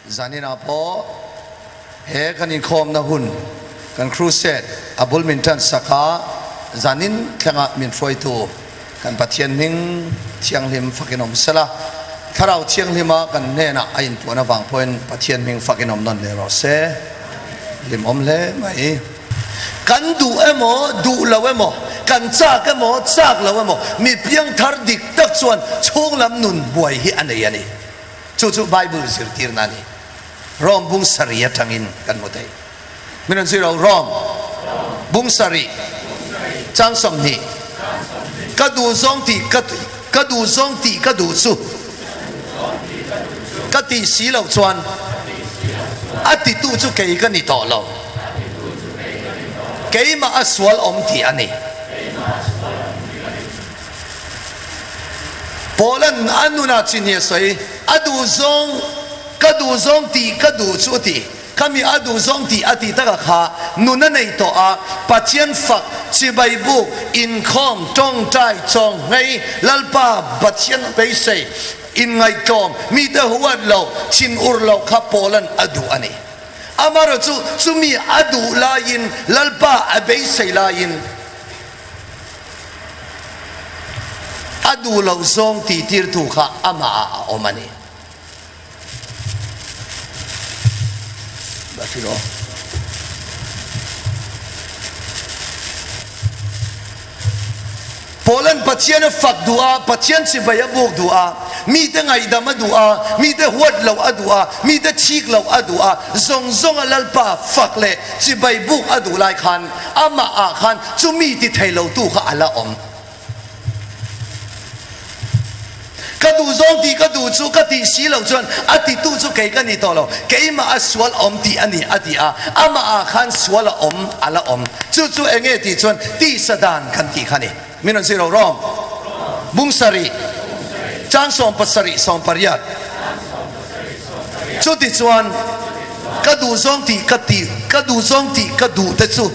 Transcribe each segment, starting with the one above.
zanina po he kanin khom na hun kan crusade abul mintan saka zanin thlanga min froi tu kan pathian ning thiang lim fakinom sala tharau thiang lima kan nena ain pona wang point pathian ning fakinom non le ro se lim om le mai kan du emo du lo emo kan chak emo chak lo emo mi piang thar dik tak chuan chung lam nun buai hi anei ani chu bible sir tir nani rom bung saria thangin kan motai minan zero rom bung sari chang som ni ka du zong ti ka du zong ti ka du su ka ti si lo chuan ati tu chu ke ka ni to lo ke ma aswal om ti ani Polan anuna chinie sai adu zong kadu zong ti kadu chu ti kami adu zong ti ati taka kha nuna nei to a pathian fak chi bai bu in khom tong tai chong ngai lalpa pathian pe sei in ngai tong mi de huat lo chin ur lo kha Polan adu ani amaro chu mi adu lain lalpa abe sei lain adu lo zong ti tir tu kha ama omani batiro Polan pathian fak dua pathian si baya buk dua mi te ngai dama dua mi te huat lo adua mi te chik lo adua zong alalpa fak le si bai buk adu lai khan ama a khan chu mi ti thailo tu kha ala om kadu zong ti kadu chu kati si lo chuan ati tu chu ke ka ni to lo ke ma aswal om ti ani ati a ama a khan swal om ala om chu enge ti chuan ti sadan khan ti khani minon zero rom bung sari chang som pasari som pariat chu ti chuan kadu zong ti kadu zong ti kadu te chu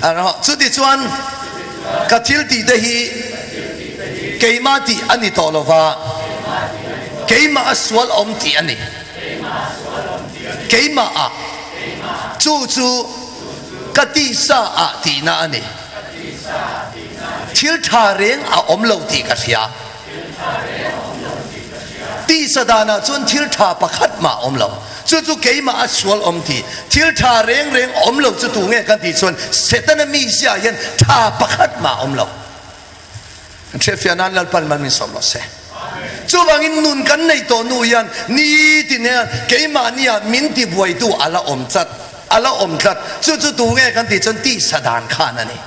ano chu ti chuan kathil ti te hi keima ti ani tolova keima aswal om ti ani keima a chu kati sa a ti na ani thil thareng a om lo ti ka sia ti sadana chun thil tha pakhat ma om lo chu keima aswal om ti thil thareng om lo chu tu nge kan ti chun setana mi sia hian tha pakhat ma om lo Chefianan lalpan man min som lo se chu wangin nun kan nei to nu yan ni ti ne keima nia min ti buai tu ala om tat chu tu nge kan ti chon ti sadan khan ani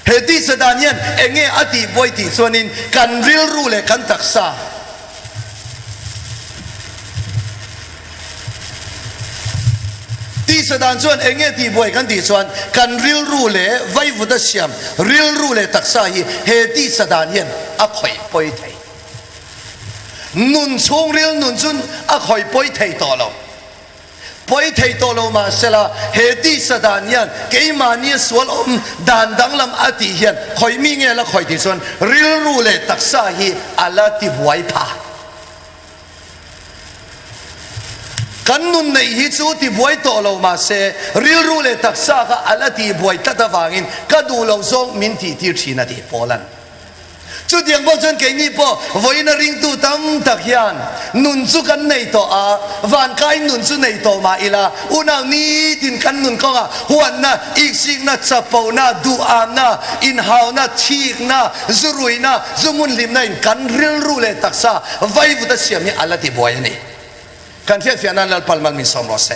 he ti sadan yan enge ati buai ti chonin kan ril ru le kan taksa ti sadan chuan enge ti buai kan ti chuan kan ril ru le vai vu da siam ril ru le taksa hi he ti sadan hian a khoi poi thei nun chung ril nun chun a khoi poi thei to lo ma sela he ti sadan hian keima ni swal om dan danglam ati hian khoi mi nge la khoi ti chuan ril ru le taksa hi ala ti buai pha kan nun nei hi chu ti buai to lo ma se ril ru le taksa ka ala ti buai tata wangin ka du lo zong min ti tir thina ti Polan chu diang bo chon ke ni po voina ring tu tam tak hian nun chu kan nei to a van kai nun chu nei to ma ila unang ni tin kan nun ko a huan na iksik na chapo na du am na in hau na thik na zurui na zumun lim na in kan ril ru le taksa vai vu da siam ni ala ti buai ni kan thiat fianan lal palmal min som ro se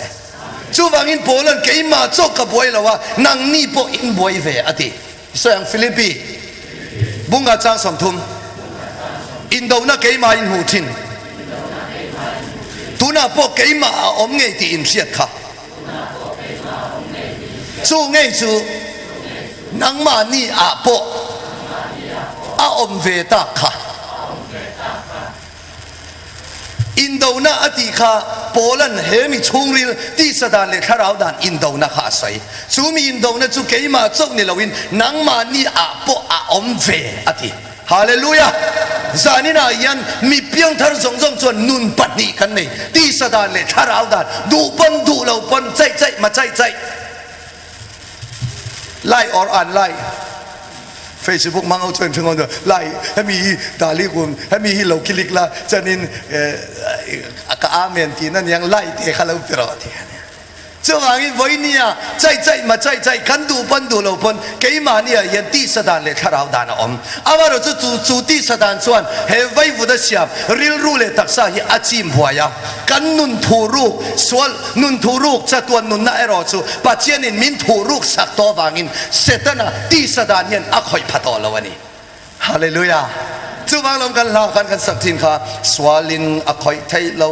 chu wangin Polan keima chok ka buai lawa nang ni po in buai ve ati so yang Philippi bunga chang som thum indo na keima in hu thin tuna po keima a om nge ti in siat kha chu nge chu nang ma ni a po a om ve ta kha Indo na ati kha Polan hemi chungril ti sadan le tharau dan Indo na kha sai chumi Indo na chu keima chok ni lowin nangma ni a po a om ve ati hallelujah ซานี่นายันมีเพียงทารสงสงส่วนนุนปัดนี่กันนี่ที่สดานเลยทาราวดานดูปนดูเราปนใจมาใจไล่อออ่านไล่Facebook มังเอาจนถึงคนเดียวไล่ให้มีดาลิกุมให้มีฮิโลคิลิกละจะนินกอาเมนที่นั่นยังไล่เทขลุ่มตลอดที่这玩意为你啊，在嘛在，看ดูปนดูเราปนกี่มาเนี่ยยันที่สดานเลยข้าเราดานอมอาว่าเราจะจูที่สดานส่วนเฮไว้วุฒิเสียบริลรู้เลยตักษาฮีอาจิมหัวยากันนุนทูรุกส่วนนุนทูรุกจะตัวนุนน่าเอรอจูปัจเจนินมินทูรุกสักตัววางินเสตนะที่สดานยันอักหอยพัดตัวเราวันนี้ฮาเลลูยาจูบางลมกันลากันสักทีค่ะสวาลินอักหอยไทยเรา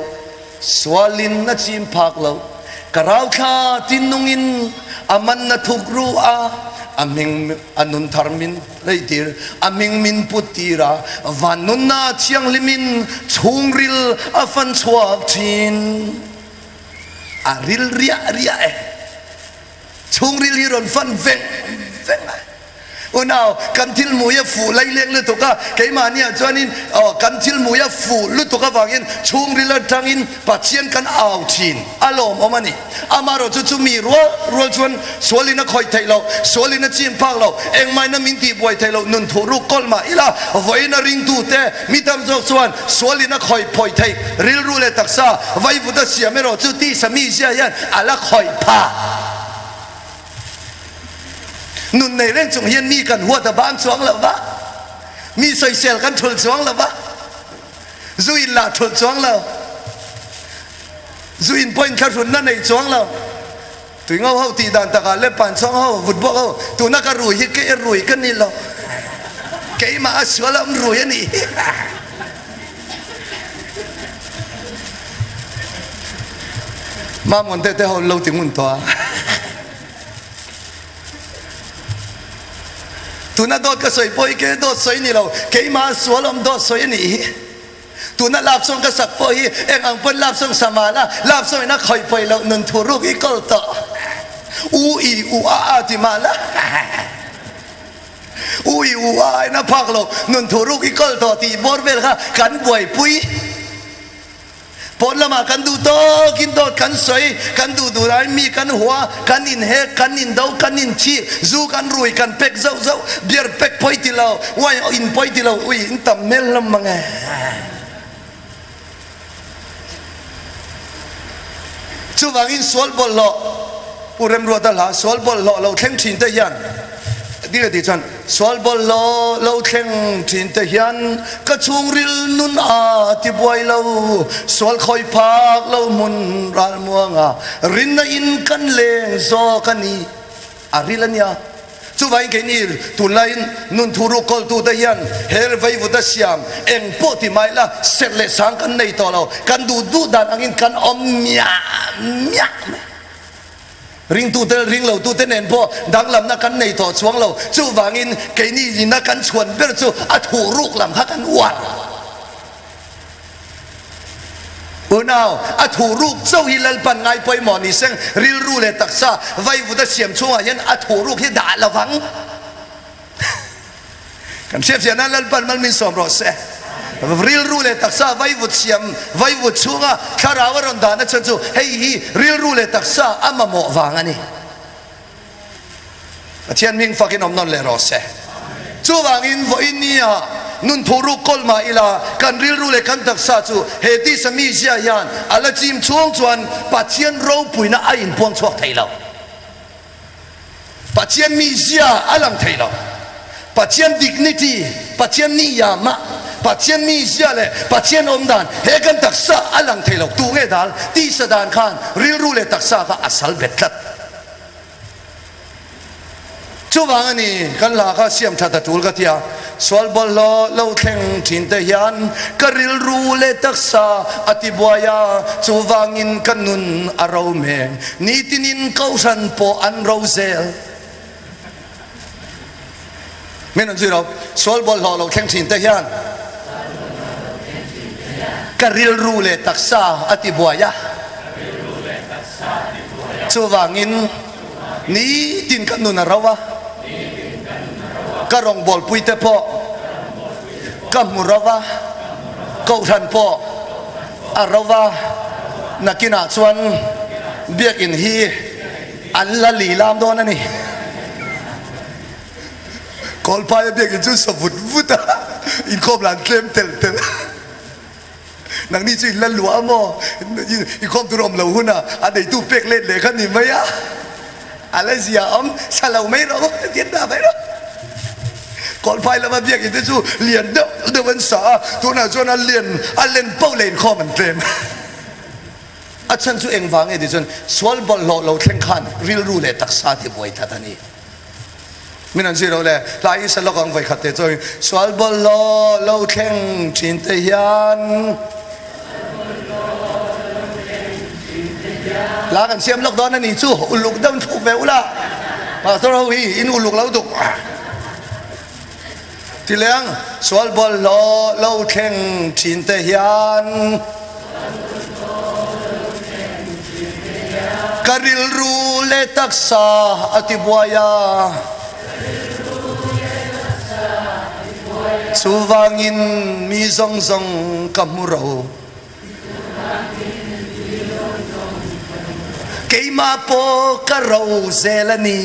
สวาลินนัจิมพักเรากระเราข้าตินงอินอามันนัทุกรู้อามิงอนุนทาร์มินเลยทีอามิงมินพุติระวันนุนนาเชียงลิมินชุงริลอาฟันสวบทินอาริลเรียชุงริลฮิรอนฟันเวงอุณาวกันทิลมูยฟูไล่เลี้ยงเลยตุกะเกี่ยมาเนี่ยจวนนี้กันทิลมูยฟูลุตุกะฟังยินชุงริลทางยินปัจเจียนกันเอาทินอารมณ์อมันนี่อามาเราจะมีรัวชวนสวลินะคอยไทยเราสวลินะจีนพักเราเองไม่นะมินตีบวยไทยเรานุนทูรุกอลมาอีละไว้นะริงตูเตมีทำจอกส่วนสวลินะคอยพอยไทยริลรูเลตักษาไว้บุตรเสียไม่เราจุดที่สามีเสียยันอาละคอยพานุนในเรื่องจงเฮียนมีกันหัวตะบ้านสวงแล้ววะมีใส่เซลกันทุลสวงแล้ววะจุอินละทุลสวงแล้วจุอินพ่นข้ารุนนั่นในสวงแล้วตัวเงาเขาตีดันตะการเล็บปานสวงเขาฟุตบอลเขาตัวนักการุยเกยรุยกันนี่เราเกยมาสวแล้วมันรุยนี่มาหมดแต่เขาเราถึงมุนตัวตัวนั้นโดดก็สวยปอยเกโดดสวยนี่เราเกยมาสวลมโดดสวยนี่ตัวนั้นลาบส่งก็สักปอยเอ็งอังเปิ้ลลาบส่งสมาละลาบส่งนักคอยปอยเราหนุนทูรุกอีกต่ออูอาที่มาละอูอานะพักเราหนุนทูรุกอีกต่อที่บอร์เวลค่ะกันบวยปุยพอละมากันดูโตกินโตกันสวยกันดูไรมีกันหัวกันนินเฮกันนินดาวกันนินชีจูกันรวยกันเป็กเจ้าเบียร์เป็กพอยที่เราว่าอินพอยที่เราอุ้ยอินตัมเมลละมังไงจูวังอินสวลบอลล์อุเรมรัวตลาสวลบอลล์เราเข่งชินเตยันดีเลยที่ฉันสวลบอลล์เราเข่งชินเตยันกระชุงริลนุนอาที่บวยเราสวลคอยพักเรามุนรัลมัวงารินอินกันเลงโซกันนี่อาริลันยาจูวังแค่นี้ตุลายนุนทูรุกอลตูเตยันเฮลไววุดัสยามเอ็งโปติไม่ละเสร็จเลยสังกันในตัวเรากันดูดันอังกันอมเมียริงตูเตริงเราตูเตเนนพอดังลำนักกันในต่อช่วงเราจู่วางินแกนี่ยินนักกันชวนเบอร์จู่อัฐูรุกลำฮักกันวัดนาวอัฐูรุกเจ้าฮิลลปันไงไปหมอนี่เซงริลรูเลตักซาไว้วุฒิเสียมช่วงยันอัฐูรุกที่ด่าละวังกันเชฟเสียนั้นลปันมันมีสมรสริลรูเลตักษาไว้วุฒิเสียมไว้วุฒิช่วงข้าราวรันดานะฉันจู่เฮ้ยริลรูเลตักษาอามาหมอวังอันนี้เทียนมิงฟักินอมนนเลรอเซจู่วังอินวันนี้นุนทูรุกอลมาอิลากันริลรูเลกันตักษาจู่เฮติสมีเสียยันอัลจิมช่วงจวนปัจเจียนเราปุยน่าอินพวงชวกไทยเราปัจเจียนมีเสียอลังไทยเราปัจเจียนดิกนิตี้ปัจเจียนนิยามะปัจเจียนมีเสียเลยปัจเจียนอมดานเฮกันตักษาอลังไทยเราตูเงดัลที่สดานขันริลรูเลตักษาก็อัศลเบ็ดลัดจู่วังนี้กันลาข้าเสียมทัดตูลกัตยาสวลบอลเราเข่งทินเตียนกริลรูเลตักษาอติบวยาจู่วังอินกันนุนอารมเมงนิตินินเขาสันโปอันเราเซลไม่นั่นสิเราสวลบอลเราเข่งทินเตียนกริลรูเลตักษาอติบวยาจู่วังอินนี่ตินกันนุนเราวะกระรองบอลปุยเตปอ กัมมุรวะกูทันปออารวะนักกินาชวนเบียกอินฮีอันละลีลามโดนนั่นนี่กอลพายเบียกอินจุสบุดวุตาอินคอมหลังเคลมเตลเตลนังนี่จุลันหลัวมออินคอมตุรมเหล่าหุ่นอ่ะอันไหนตู้เป็กเล่นเลยขันนี่ไหมอ่ะอะไรเสียอมสลาวไม่รู้เดียนด่าไม่รู้กอลพายแล้วมาเบียกอินจุเลียนเดวันสาตัวน่ะจวนเลียนอันเล่นเป้าเล่นคอมันเคลมอาจารย์จู่เองฟังเอดิจนสวลบอลเราแข่งขันริลรูเลยตักษาที่บ่อยทัดนี้มินันซีเราเลยลายสลักองไว้ขัดเตจอยสวลบอลเราแข่งชินเตียนลากันเสียมล็อกดอนนั่นนี่จู่อุลุกดำถูกแววละมาตัวเราอีอินอุลุกเราถูกที่เลี้ยงสวลบอลเราแข่งชินเตียนการิลรูเลตักษาอติบวายาสุวางินมีซงซงกัมมุเราเกยมาโปกะเราเซลนี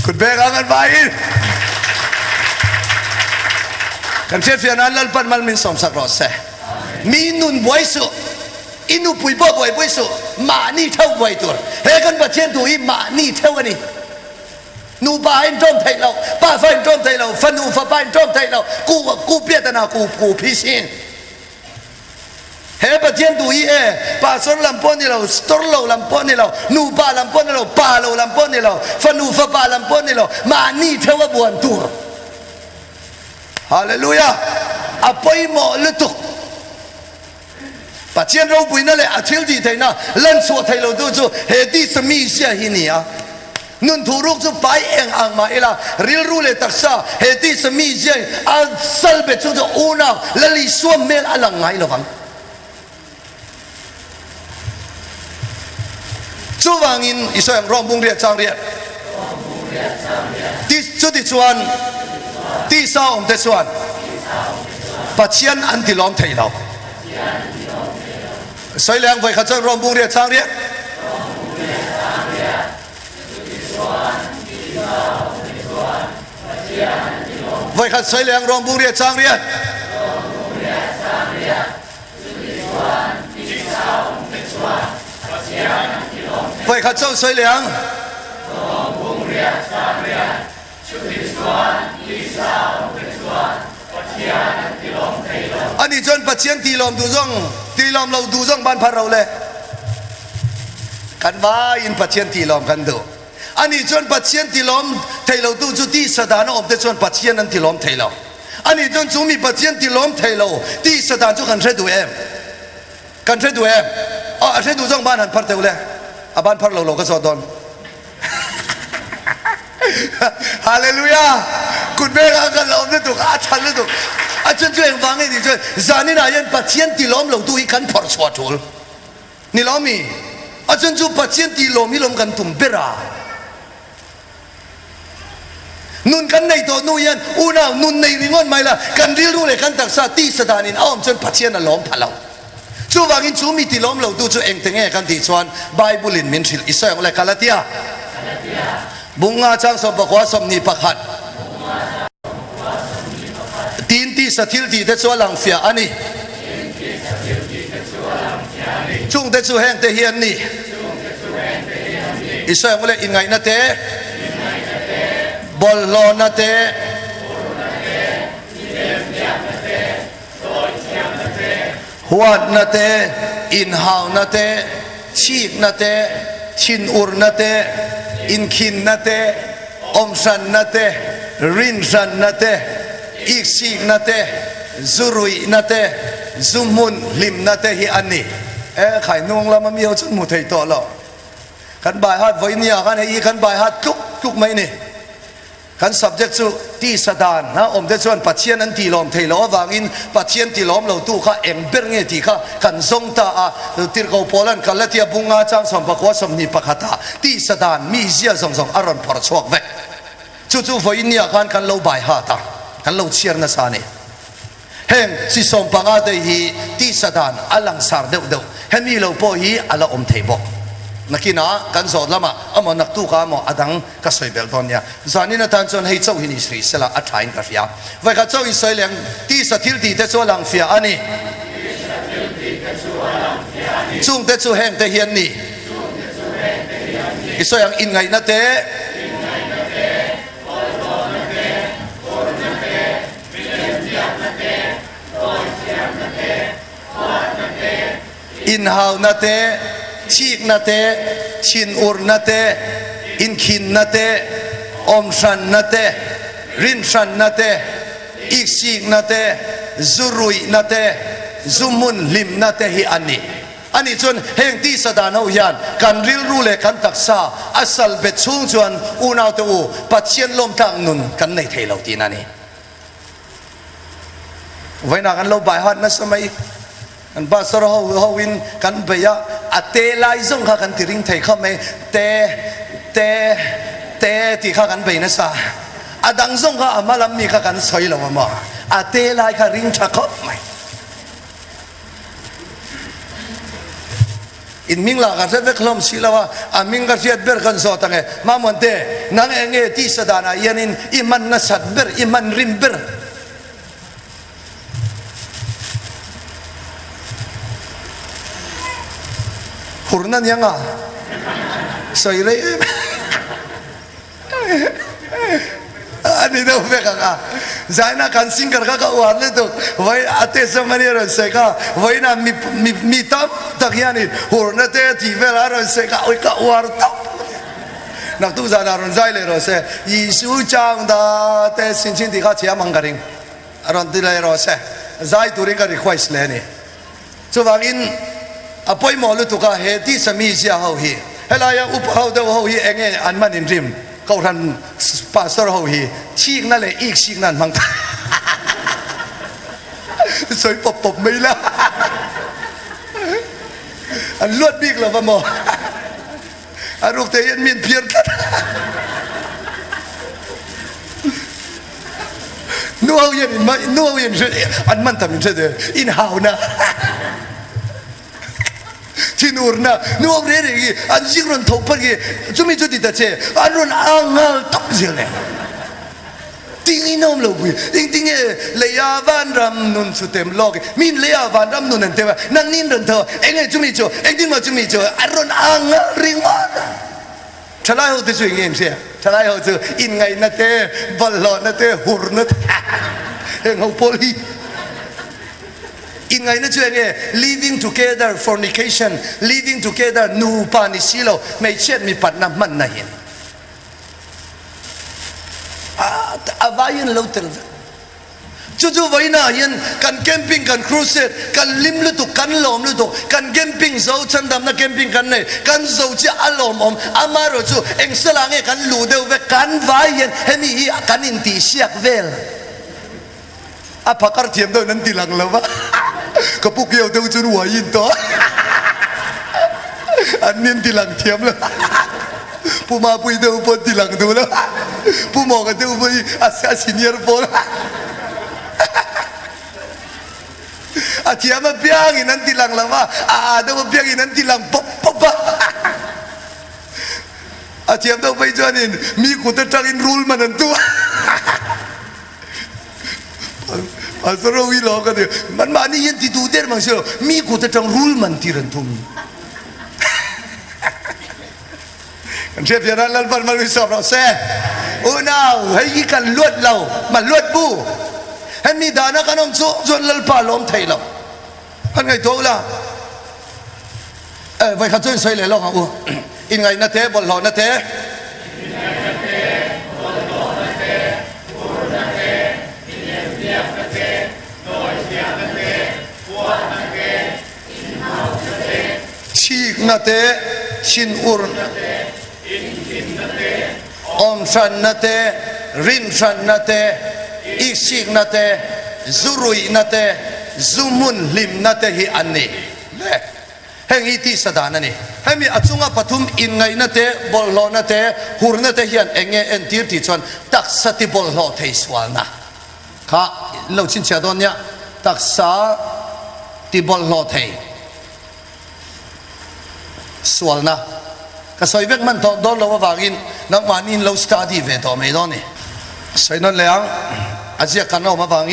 คุณเบกังกันไปกันเชฟเฟียนันลัลปันมัลมินสมสักรอดเซมีนุนบวยสุอินุปุยบ่บวยสุมานี่เท่าบวยตัวเฮกันประเทศตัวอีมานี่เท่ากันนี่นูบ้านจอมไทยเราป้าไฟจอมไทยเราฟันนูฟ้าบ้านจอมไทยเรากูเปียตนากูพิชิตเฮประเทศตัวอีป้าสนลำปอนนี่เราสตอร์เราลำปอนนี่เรานูบ้าลำปอนนี่เราป้าเราลำปอนนี่เราฟันนูฟ้าบ้านลำปอนนี่เรามานี่เท่าบวนตัวฮาเลลูยาอภัยหมอลุตุปัจจัยเราปุยนั่นแหละอาทิตย์ที่ไทยนะเล่นสัวไทยเราดูจูเฮดิสมีเสียหินีอ่ะนุนทูรุกจูไปเองอ่างมาเอล่าริลรูเลตักษาเฮดิสมีเสียอัลซัลเบจูจูอูน่าและลิสวมเมลอลังไงละฟังจูวางินอิสราเอลรอมบุงเรียจางเรียที่จุดที่ชวนที่สาวที่ชวนปัจจัยอันที่ล้อมไทยเราใส่แรงไฟขัดจังรอมบุงเรียจางเรียไฟขัดใส่แรงรอมบุงเรียจางเรียไฟขัดเจ้าใส่แรงอันนี้จนปัจจัยตีลมดูซ่องตีลมเราดูซ่องบ้านพระเราเลยกันว่าอินปัจจัยตีลมกันดูอันนี้จนปัจจัยตีลมไทยเราดูจุดที่สถานอบแต่จนปัจจัยนั้นตีลมไทยเราอันนี้จนจุมีปัจจัยตีลมไทยเราที่สถานจุกันเทดูเอ็มกันเทดูเอ็มอ๋อเทดูซ่องบ้านหันพัดเทวเลยบ้านพระเราก็สอดอนฮาเลลูยาคุณเบกกันเราเนี่ยถูกอาจารย์เนี่ยถูกอาจารย์ช่วยฟังให้ดีช่วยจานี่นะยันปัจจัยที่ล้อมเราดูอีกันพอสวดทุลนี่ล้อมีอาจารย์จู่ปัจจัยที่ล้อมมีล้อมกันตุ่มเบรานุนกันในตัวนุยันอุณานุนในริงอนไม่ละกันเรียรู้เลยกันตักษาที่สถานีอ้อมจนปัจจัยนั้นล้อมพะเราจู่ว่ากินจู่มีที่ล้อมเราดูจู่เองแต่เงี้ยกันที่ชวนไบเบิลมินชิลอิสราเอลและกาลาติอาบุงอาจางสมบัติว่าสมนิพักตีนที่สถิลที่เด็ดชัวหลังเฟียอันนี้จุงเด็ดชัวแห่งเทียนนี่อิสราเอลเลยอินไงนะเตบอลลอนะเตหัวนะเตอินฮาวนะเตชีกนะเตชินอุรนะเตอินคินนะเตอมสันนะเตรินสันนะเตอีกซีกนะเตซุรุยนะเตซุมุนลิมนะเตฮิอันนี้ไข่นวงละมันมีเอาจนหมดไทยต่อแล้วขันบายฮัดไว้เนี่ยขันไอ้ขันบายฮัดทุกไหมนี่ขัน subject สุที่สดานนะอมเดชวนปัจเจียนนั้นตีลมไทยล้อวางอินปัจเจียนตีลมเราตู้ข้าเอ็งเบรเงตีข้าขันทรงตาติรกาวโพลันกันละเทียบุงอาจางสมบักว่าสมนิปักตาที่สดานมีเสียสองอารมณ์พอร์ชวกเวจ จู่ๆvoi nia kan lo bai ha ta kan lo chiar na sa ni heng si som panga de hi ti sadan alang sar deuh hemi lo po hi ala om thei bok nakina kan zot lama amo nak tu ka mo adang ka soi bel don ya zanina tan chon hei chau hini sri sela a thain ka fia vai ka chau i soi leng ti sa thil ti te chu lang fia ani chung te chu heng te hian ni i soi ang in ngai na te in hau na te chik na te chin ur na te in khin na te om shan na te rin shan na te ik sik na te zurui na te zumun lim na te hi ani chun heng ti sadan ho hian kan ril ru le kan taksa asal be chung chuan unau te u pathian lom tang nun kan nei thei lo tin ani vaina kan lo bai hat na samai an ba sor ho win kan beya ate lai zong kha kan tiring thei kha me te ti kha kan be na sa adang zong kha amalam mi kha kan soi lo ma ate lai kha ring tha kha mai in ming la ka se ve khlom silawa a ming ka siat ber kan so tange ma mon te nang enge ti sadana yanin iman na sat ber iman rim ber hurnan yang a soi le ani no ve ka zaina kan singer ka war le to vai ate samani ro se ka vai na mi tam takyani hurna te ti ve la ro se ka oi ka war ta nak tu zana ron zai le ro se yisu chang da te sin chin ti ka chia mang ka ring ron ti le ro se zai tu ring ka request le ni chu wangin apoi mo lu tu ka he ti sami sia ho hi helaya up ho de ho hi enge an man in rim kau ran pastor ho hi chik na le ik sik nan mang soi pop mai la an luat big la mo aruk te yen min pier nu ho yen an man tam de in hau na tinurna nu re gi an jingron thopar gi chumi chudi ta che anron angal top jele ting inom lo bui ting le ya van ram nun sutem log min le ya van ram nun te nang nin ron tho enge chumi cho engdin ma chumi cho anron angal ringwa thalai ho te swing em se thalai ho chu in ngai na te ballo na te hur na eng ho poli in ngai na chuenge living together fornication living together nu pa ni silo mai chet mi pat na man na hin avayin lotel chu vaina yen kan camping kan cruise kan lim lu tu kan lom lu tu kan camping zo chandam na camping kan nei kan zo chi alom om amaro chu engsalange kan lu deu ve kan vayen hemi hi kan in ti siak vel a phakar thiam do nan ti lang lawa ka pukyo deu chun wa yin to an nin ti lang thiam la puma pui deu po ti lang du la pumo ka deu pui asa senior po a thiam a piang in an ti lang lawa a deu piang in an ti lang pop pop a thiam deu pai jonin mi ku ta tangin rule man an tu asoro wi lo ka de man ma ni yen ti du der mang selo mi ku ta tang rule man ti ran tum kan chef ya lan ban mal wi so ro se o now hai kan luat lo ma luat bu han mi dana kanom chu zon lal pa lom thai lo han ngai to la vai kha choi sai le lo ha u in ngai na te bol lo na te chik na te chin ur om shan na te rin shan na te isik na te zurui na te zumun lim na te hi anni le heng iti sadana ni ให้มีอจุงปฐุมอินไงนะเตบอลโลนะเตหูรนะเตเฮียนเองเอ็นตีร์ที่ชวนตักสติบอลโลเทสวานะข้าเราชินเชียดอนเนี่ยตักษาติบอลโลเทสวานะก็สวยเวกมันโดนเราว่ากินนักมันอินเราสตาร์ดีเวทไม่โดนนี่สวยนั่นเลยอ่ะอาจจะกันเรามาฟัง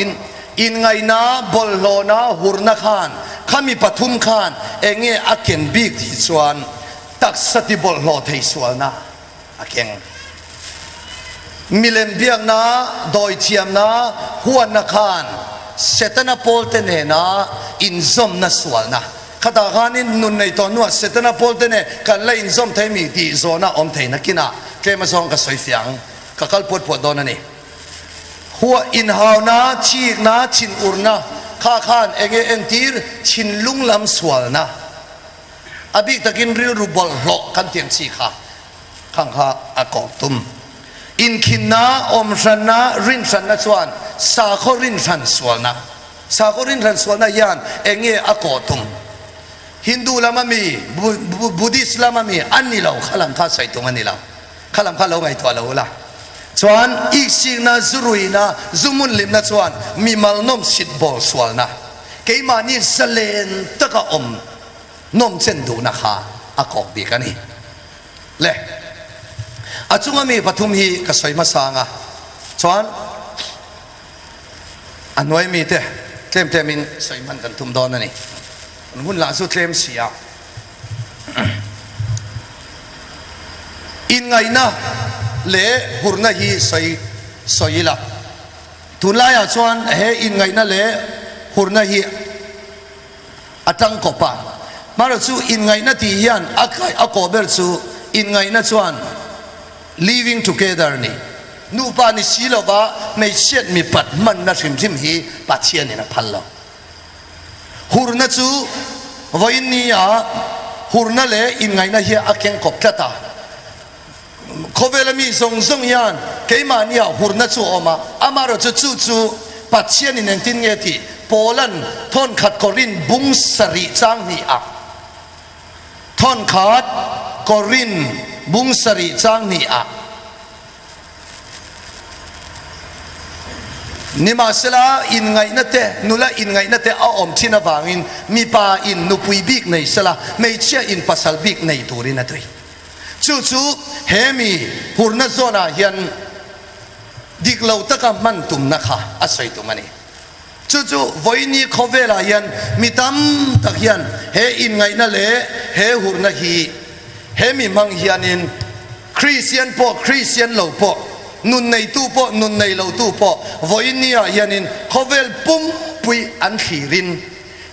อินไงนะบอลโลนะหูรนะขานข้ามีปฐุมขานเองอาเกนบิกที่ชวนตักสติบอลโลเทสวานะอาเกนมิเลมเบียงนะโดยเทียมนะหัวนักขานเซตนาโพลเตเนนะอินซอมนะสวานะข้าตาขานินนุนในตอนนู้นเซตนาโพลเตเนกันเลยอินซอมเทมีที่โซน่าอมเทนักกินะเคมาส่งกับสวยเสียงกับกัลปวดโดนนี่หัวอินฮาวนะชีกนะชินอุรนะข้าขานเองเอ็นตีร์ชินลุงลำสวลนะอบิกตะกินริรูบอลโลกันเตียงชีข้าข้างข้าอากอบตุมอินคินนะอมชันนะรินชันนะชวนสาโครินชันสวลนะสาโครินชันสวลนะยานเองอากอบตุมฮินดูละมันมีบุดิสละมันมีอันนี้เราขลังข้าใส่ตรงอันนี้เราขลังข้าเราไงตัวเราละชวนอีกสิ่งน่ะจุรุยนะจุมุนลิมนะชวนมีมัลนมสิทบอลสวลนะเกี่ยมานี่เสลนตะกะอมนมเส้นดูนะคะอากอบบีกันนี่เล่อาจุงมีปฐุมฮีก็สวยมาสางอ่ะชวนอันน้อยมีเตะเคลมเตมินสวยมันกันทุ่มโดนนี่หุ่นล่าสุดเคลมเสียอินไงนะเล่หุรนะฮีสวยละทุนลายชวนเฮอินไงนะเล่หุรนะฮีอัตังกบะมาเราสู้อินไงนะที่ยันอักอบเบอร์สู้อินไงนะชวน living together นี่นูปานิสิโลบะไม่เช็ดมีปัดมันนะชิมฮีปัดเชียนี่นะพันละหุรนะสู้วันนี้หุรนะเล่อินไงนะฮีอักยังกบตาเขาเวลามีส่งยันเกี่ยมาเนี่ยหุรนะสู้ออกมาอามาเราจะจู่ปัดเชียนี่นั่งทิ้งเงที่โปแลนด์ทอนขัดกอรินบุงสริจางนี่ทอนขัดกอรินบุงสริจางนี่นี่มาสละอินไงนั่นเตนุละอินไงนั่นเตเอาอมที่นาฟังอินมีปาอินนุปุยบิกในสละไม่เชื่ออินปัสสาวบิกในตัวรินนั่นด้วยจู่เฮมีหุรนะโซนาเฮียนดิกเหล่าตะกมันตุมนะคะอาศัยตุมันนี่จู่วันนี้เขาเวลายันมีตั้มตะยันเฮอินไงนั่นเลยเฮหุรนะฮีเฮมีมังยันินคริสเตียนพอคริสเตียนเหล่าพอนุนในตู้พอนุนในเหล่าตู้พอวันนี้ยันินเขาเวลปุ่มปุยอันขีริน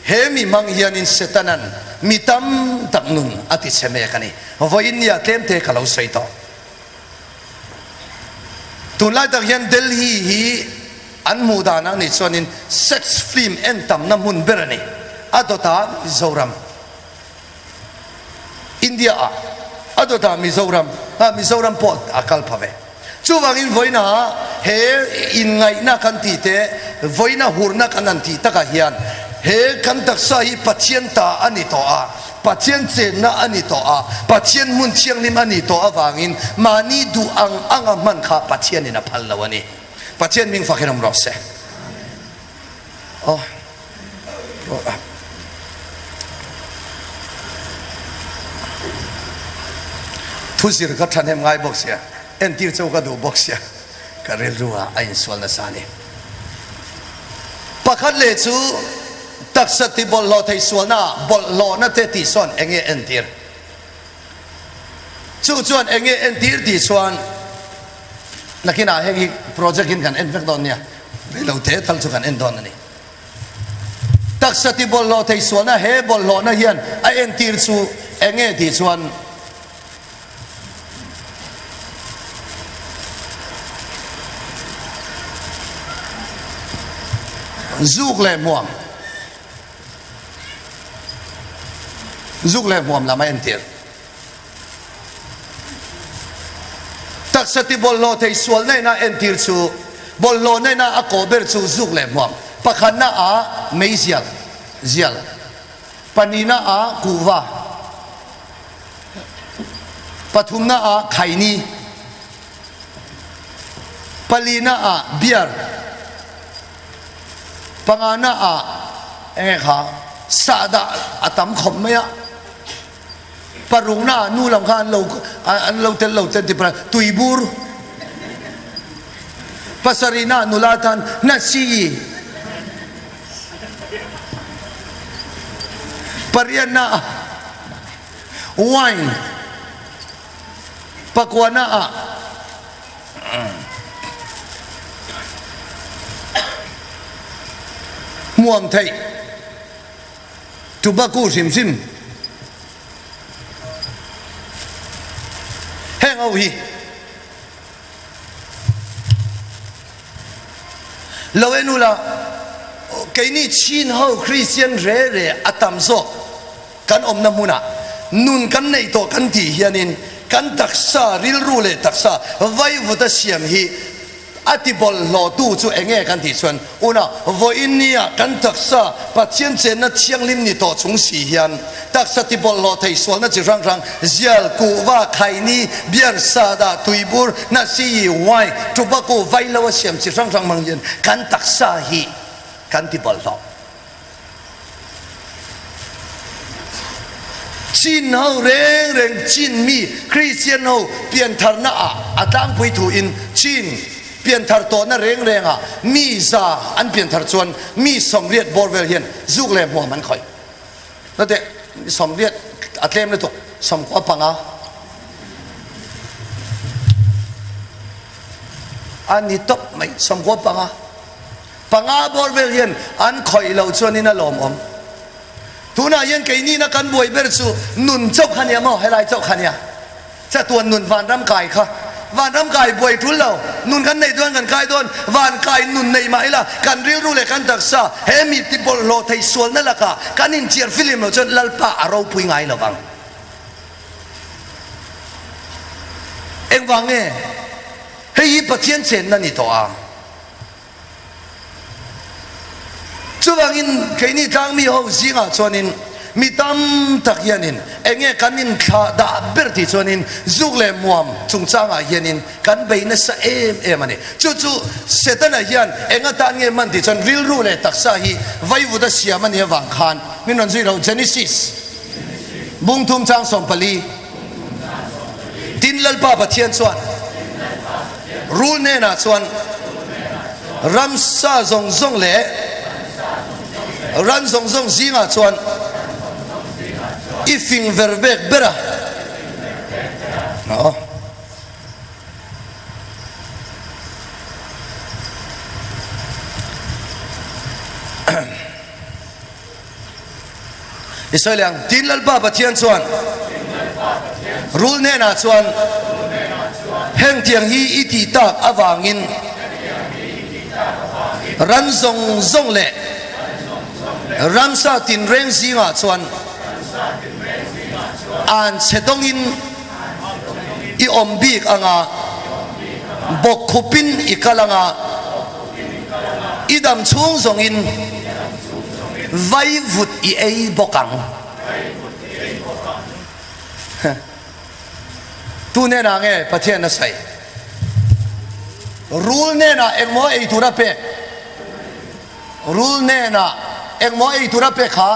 เฮมีมังยันินเสตนันมีตั้มตักนุนอติเสเมกันนี่วันนี้เต็มเทกเราใส่ต่อตุลาตะยันเดลฮีอันมูดานะนี่ส่วนนี้เซ็กซ์ฟิล์มเอ็นตัมน้ำมุนเบรนี่อัตตามิโซรัมอินเดียอัตตามิโซรัมพอดอาคัลพาเวจู่ว่าอินไว้นะเฮอินไงนักขันตีเตไว้นะหูนักขันตีตะกะเฮียนเฮขันตักษาฮิปัจเจียนตาอันนี้ต่อปัจเจียนเจนะอันนี้ต่อปัจเจียนมุนเชียงนิมอันนี้ต่อวางอินมานี่ดูอังมันข้าปัจเจียนนี่นะพันละวันนี้ปัจเจียนมิงฟักให้เรารอเสทุสิรก็ทันเห็นไงบอกเสียเอ็นตีร์เจ้าก็ดูบอกเสียก็เรียนรู้ว่าไอ้ส่วนนั้นสานี่ปะคัดเลจูตักสติบอลโลไทยส่วนน่ะบอลโลนั่นเตติส่วนเองเอ็นตีร์จู่ส่วนเองเอ็นตีร์ติส่วนนักกินอาเฮงโปรเจกต์กินกันเอ็นเฟกตอนเนี่ยเราเททัลสุกันเอ็นตอนนี้ตักสติบอลโลไทยส่วนน่ะเฮบอลโลน่ะเฮียนไอเอ็นตีร์จู่เองติส่วนซุกเล่มวมละไม่เอ็นเตียร์ตักสติบอลโลเทยส่วนในน่าเอ็นเตียร์ชูบอลโลในน่าอากเบอร์ชูซุกเล่มวมปะขันน่าไม่เจียลปนีน่ากูวา ทุมนะไข่นี่ปลีนะเบียร์ปังอานะเอ้ค่ะสาดาตำขมไหมปรุงหน้านู่นลำคาญเราเต้นที่ประตุยบูรปัสรีนานุลาทันนัชชีปริยนาไวน์ปกวานาม่วงไทยตุบากูซิมแห้งเอาฮีเราเอ็นูละแกนี่ชินเฮาคริสเตียนเร่อัตมโซกันอมน้ำมุนะนุนกันในตัวกันที่เฮียนินกันตักษาริลรูเลตักษาไว้วุฒิเสียมฮีอธิบอลหล่อตู้จู่เองกันที่ส่วนอุณาวัยนี้กันตักษาปัจเจียนเจนนัดเชียงลิมนี่ตัวชงสีเฮียนตักษาที่บอลหล่อไทยส่วนนัดจีรังเจียลกูว่าไข่นี้เบียร์ซาดาตุยบูร์นัดซีไวจุบกูไว้แล้วเสียมจีรังมังเย็นกันตักษาฮีกันที่บอลหล่อจีนเฮาเร่งจีนมีคริสเตียนเฮาเปลี่ยนทาร์น่าตั้งไปถูอินจีนเปลี่ยนทาร์ตัวน่ะเร่งมีซาอันเปลี่ยนทาร์ชวนมีสมเรียดบอลเวลเฮียนจุกเลยหัวมันคอยแล้วเด็กสมเรียดอัตเลมเลยถูกสมกว่าปังอันนี้ตบไม่สมกว่าปังบอลเวลเฮียนอันคอยเราชวนนี่น่ะหลอมทุน่ายังไงนี่นะกันบวยเบรซูนุนเจ้าขันยามั้งให้ไรเจ้าขันยาจะตัวนุนวานรำกายค่ะวานรำกายบวยทุนเรานุนกันในตัวกันกายตัววานกายนุนในไม้ละกันเรียรู้เลยกันตักษาเฮมิติบอลโลไทยส่วนนั่นแหละค่ะกันอินเจียร์ฟิลิมเราจนลัลปะเราพูดง่ายเราบังเอ็งวังเนี่ยให้ยี่ปะเทียนเซนนั่นนี่ตัวจู่บางอินแค่นี้ทางมีห้องสิงห์ชวนินมีตามตักยันินเองกันนินขาดาเบิร์ติชวนินจุกเลมวมจุงจางยันินกันไปนัสเอมันนี่จู่เสตันยันเองตานเงี้ยมันที่ชนริลรูเลยตักษาฮีไว้วุฒิเสียมันเนี่ยวางคานนี่นั่นสิเราเจนิสิสบุงทุ่มจางสมปลีดินลัลปาปะเทียนชวนรูเนน่าชวนรัมซาซงเล่รันส่งสิงห์ชวนอีฟิงเวอร์เบกเบระอิสราเอลดินลัลบาปะเทียนชวนรูเนน่าชวนแห่งเทียงฮีอิติตากอวางินรันส่งเล่รัมซาตินเร่งสิงห์ชวนอ่านเสดงอินอีอมบีกอ่างบกขุปินอีกลังอีดำช่วงส่งอินไว้วุดอีเอบกังตูเนน่าเงประเทศนั่นใส่รูลเนน่าเอ็งโมเอตุระเปรูลเนน่าเอ็งโมเอตุระเปขา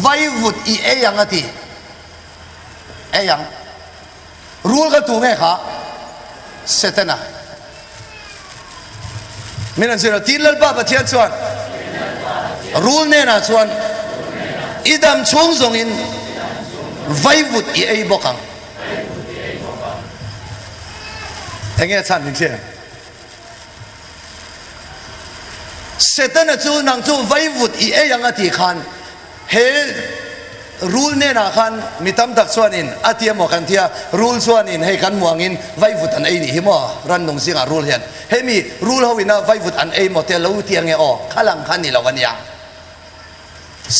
ไว้วุดอีเอยังไงทีเอยังรูลก็ถูกไหมคะเสร็จนะมินันสิเราทีละบ้าปะเทียนส่วนรูลเนี่ยนะส่วนอีดำช่วงส่งอินไว้วุดอีเอบอกกันเอ็งเงี้ยชันจริงๆเสร็จนะจู่นางจู่ไว้วุดอีเอยังไงที่ขันเฮรูลเนี่ยนะขันมีตั้มตักส่วนอินอาเทียมอกันเทียรูลส่วนอินให้ขันมวงอินไว้วุดอันเอนี่ฮิมอรันดงสิงห์รูลเห็นเฮมีรูลเขาวินาไว้วุดอันเอหมดเทียเราเทียงเงอขลังขันนี่เราวันยัง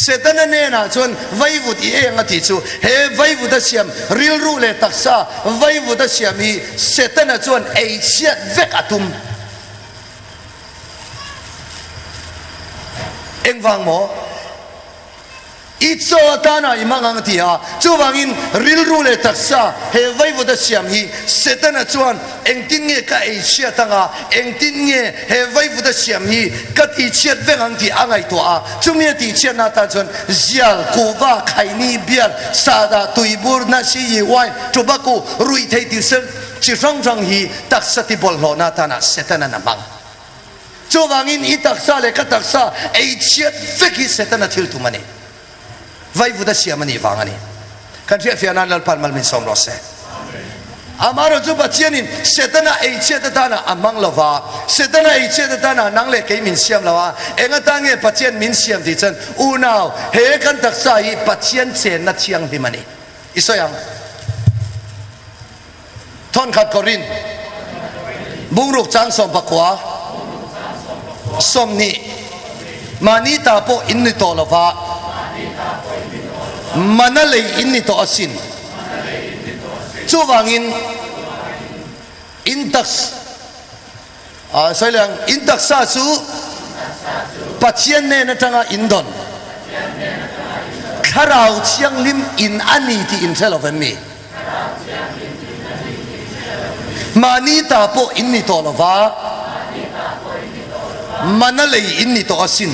เสร็จนั่นเนี่ยนะส่วนไว้วุดอีเองอาทิตย์จู่เฮไว้วุดเสียมริลรูลเลยตักษาไว้วุดเสียมีเสร็จนั่นส่วนเอเชียเวกอาตุมเอ็งฟังหมอ Itso atana imangang tia chuwangin rilrule taksa he vaivoda siam hi setana chuan engtin nge ka e chia tanga engtin nge he vaivoda siam hi kati chiat vengang ti angai to a chumi ti chiat na ta chuan zial kuwa khaini bial sada tuibur na si yi wai tobacco rui thei ti sen chi rang rang hi taksa ti bol lo na ta na setana na mang chuwangin I taksa le ka taksa e chiat veki setana thil tu mani vai vuda siamani wangani kan ria fianan lal palmal min som rose amaro ju bachianin setana e chetana amang lova setana e chetana nangle ke min siam lawa enga tange pachian min siam ti chen unau he kan taksa hi pachian chen na chiang hi mani isoyang thon khat korin bungruk chang som pakwa somni mani ta po inni to lova manalay inni to asin chuwangin intax sayang intax sa chu pathian ne na tanga indon kharau chiang lim in ani ti in tell of me manita po inni to lova manalay inni to asin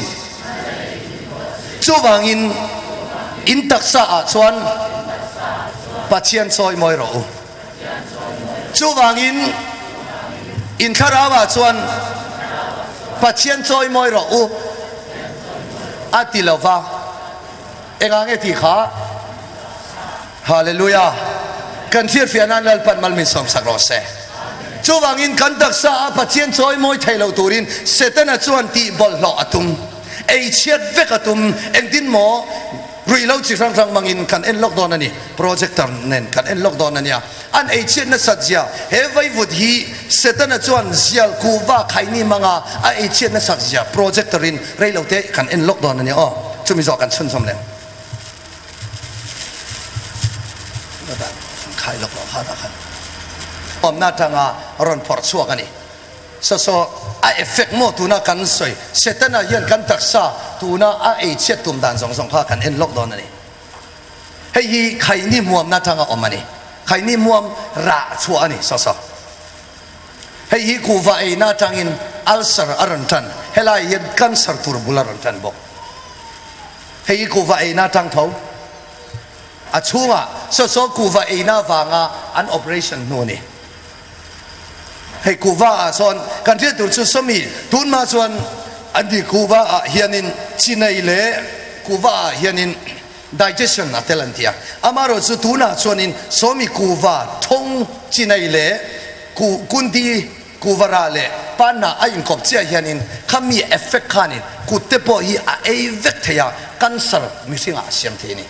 chuwangin intaksa a chuan pachian choi moi ro chuwangin in kharawa chuan pachian choi moi ro atilova engange ti kha hallelujah kan thir fianan lal pan mal min som sakrose chuwangin kan taksa a pachian choi moi thailo turin setana chuan ti bol lo atum ei chiat vekatum engdin mo rui lau chi rang rang mangin kan en lockdown ani projector nen kan en lockdown ania an ei chen na satja he vai vut hi setana chuan zial kuwa khaini manga a ei chen na sakja projector in rei lo te kan en lockdown ani o chumi zo kan chun som le khai lockdown ha ta khan om na tanga ron por chuak ani so a effect mo tuna kan soi setana yan kan taksa tuna a ei chet tum dan song song kha kan en lockdown ani hei hi khaini muam na tanga omani khaini muam ra chu ani so hei hi kuwa ei na tangin ulcer arantan helai yan cancer turbula rantan bok hei kuwa ei na tang tho a chunga so kuwa ei na wanga an operation no ni hei kuwa son kan ria tur chu somi tun ma chuan andi kuwa hianin chinai le kuwa hianin digestion atelantia amaro chu tuna chuanin somi kuwa thong chinai le kundi kuwara le pana ain kop chia hianin khami effect khanin kutepo hi a evek thaya cancer misinga siam thini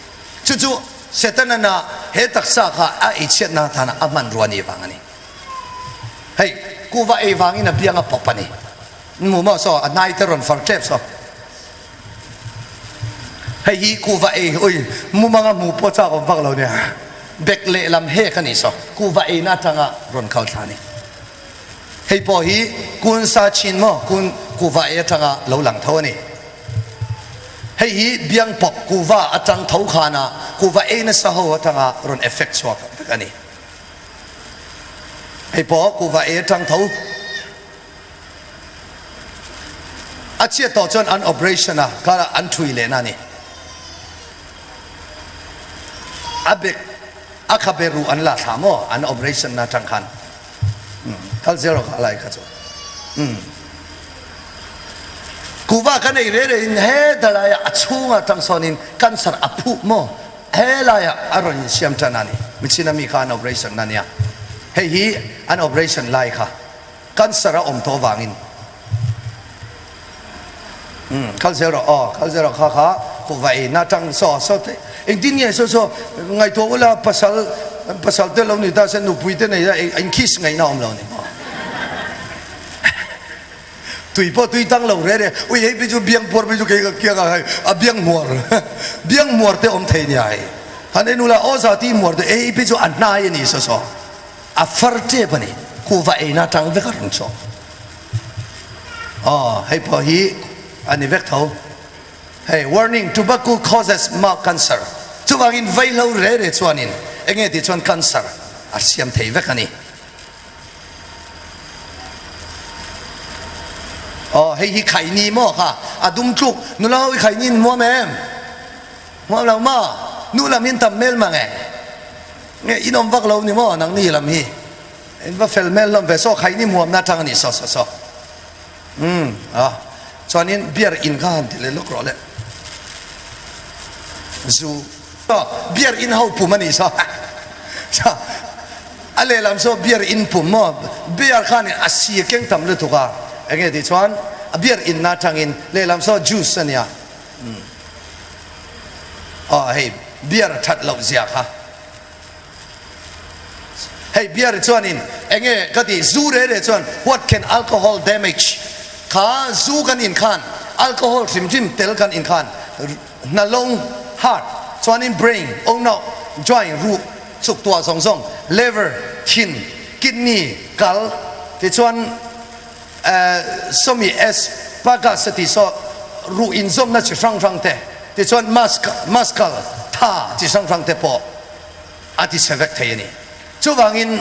chu setana na he taksa kha a ichet na thana aman ruani wangani hei kuwa e wangin a bianga popani mu ma so a night run for clip so hei hi kuwa e oi mu manga mu po cha ko bak lo ne bek le lam he khani so kuwa e na tanga ron khau thani hei po hi kun sa chin mo kun kuwa e tanga lo lang tho ni hei hi biang pop kuwa atang thau khana kuwa e na sa ho tanga ron effect so ani hei po kuwa e tang thau achia to chon an operation a kala an thui le na ni abek akaberu an la thamo an operation na tang khan kal zero alai kha cho kuwa kan ei re in he dalaya achunga tang sonin cancer aphu mo he la ya aron siam tanani michina mi khan operation na nia hei hi an operation lai kha cancer a om to wangin kal zero kha kuwa e na tang so te eng tin ye so ngai to la pasal te lo ni ta se nu pui te nei en kiss ngai na om lo ni tui po tui tang lo re ui hei bi ju biang por bi ju ke kia ga a biang muar te om thei ni ai han nu la o sa ti muar te ei bi ju an na ye ni so a farte bani kuwa e na tang ve ka rung so hei po hi ani vek thau hey warning tobacco causes more cancer chu wangin vailo re re chuanin enge ti chuan cancer a siam thei vek ani hei hi khai ni mo kha adum tluk nu lau khai nin mo mem mo lau ma nu lam hin tam mel ma nge inom vak lo ni mo nang ni lam hi en va fel mel lam ve so khai ni muam na thang ni so chuanin beer in kha han tile lok ro le zu beer in ho pu mani so ale lam so beer in pu mo beer khan asia keng tam le tu ka enge ti chuan a beer in na thangin le lam so juice ania hey beer that lo zia kha hey beer chuanin enge ka ti zu re chuan what can alcohol damage kha zu kan in khan alcohol sim tel kan in khan na long heart chuanin brain no joint ru chuk tua song liver thin kidney kal ti chuan somi es paga sati so ru in zom na chi sang te ti chuan muscle tha chi sang te po ati sevek thei ni chu wangin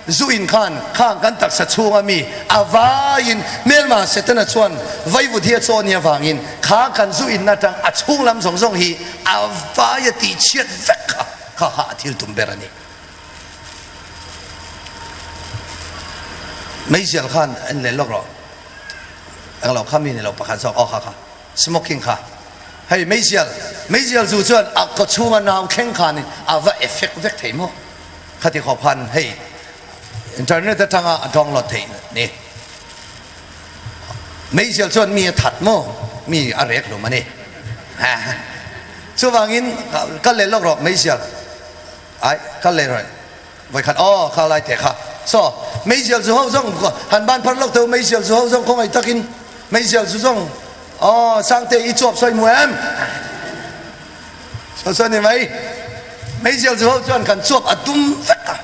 zu in khan kan tak sa chunga mi avain melma setana chuan vaivu thia chaw nia wangin kha kan zu in na tang a chung lam song hi avaya ti chiat vek kha thil tum berani Maisial khan en le lok ro ang lo khami ni lo pakhan so kha smoking kha hey Maisial zu chuan a ko chunga naw kheng khan ava effect vek thei mo khati kho phan hey internet ta tanga adong lo thei ni Maisial chuan mi that mo mi arek lo mani chu wangin ka le lok ro Maisial ai ka le rồi voi khan kha lai te kha so Maisial zu ho zong han ban phan lok to Maisial zu ho zong ko ai takin Maisial zu zong sang te I chop soi muam so ni mai Maisial zu ho chuan kan chop atum veka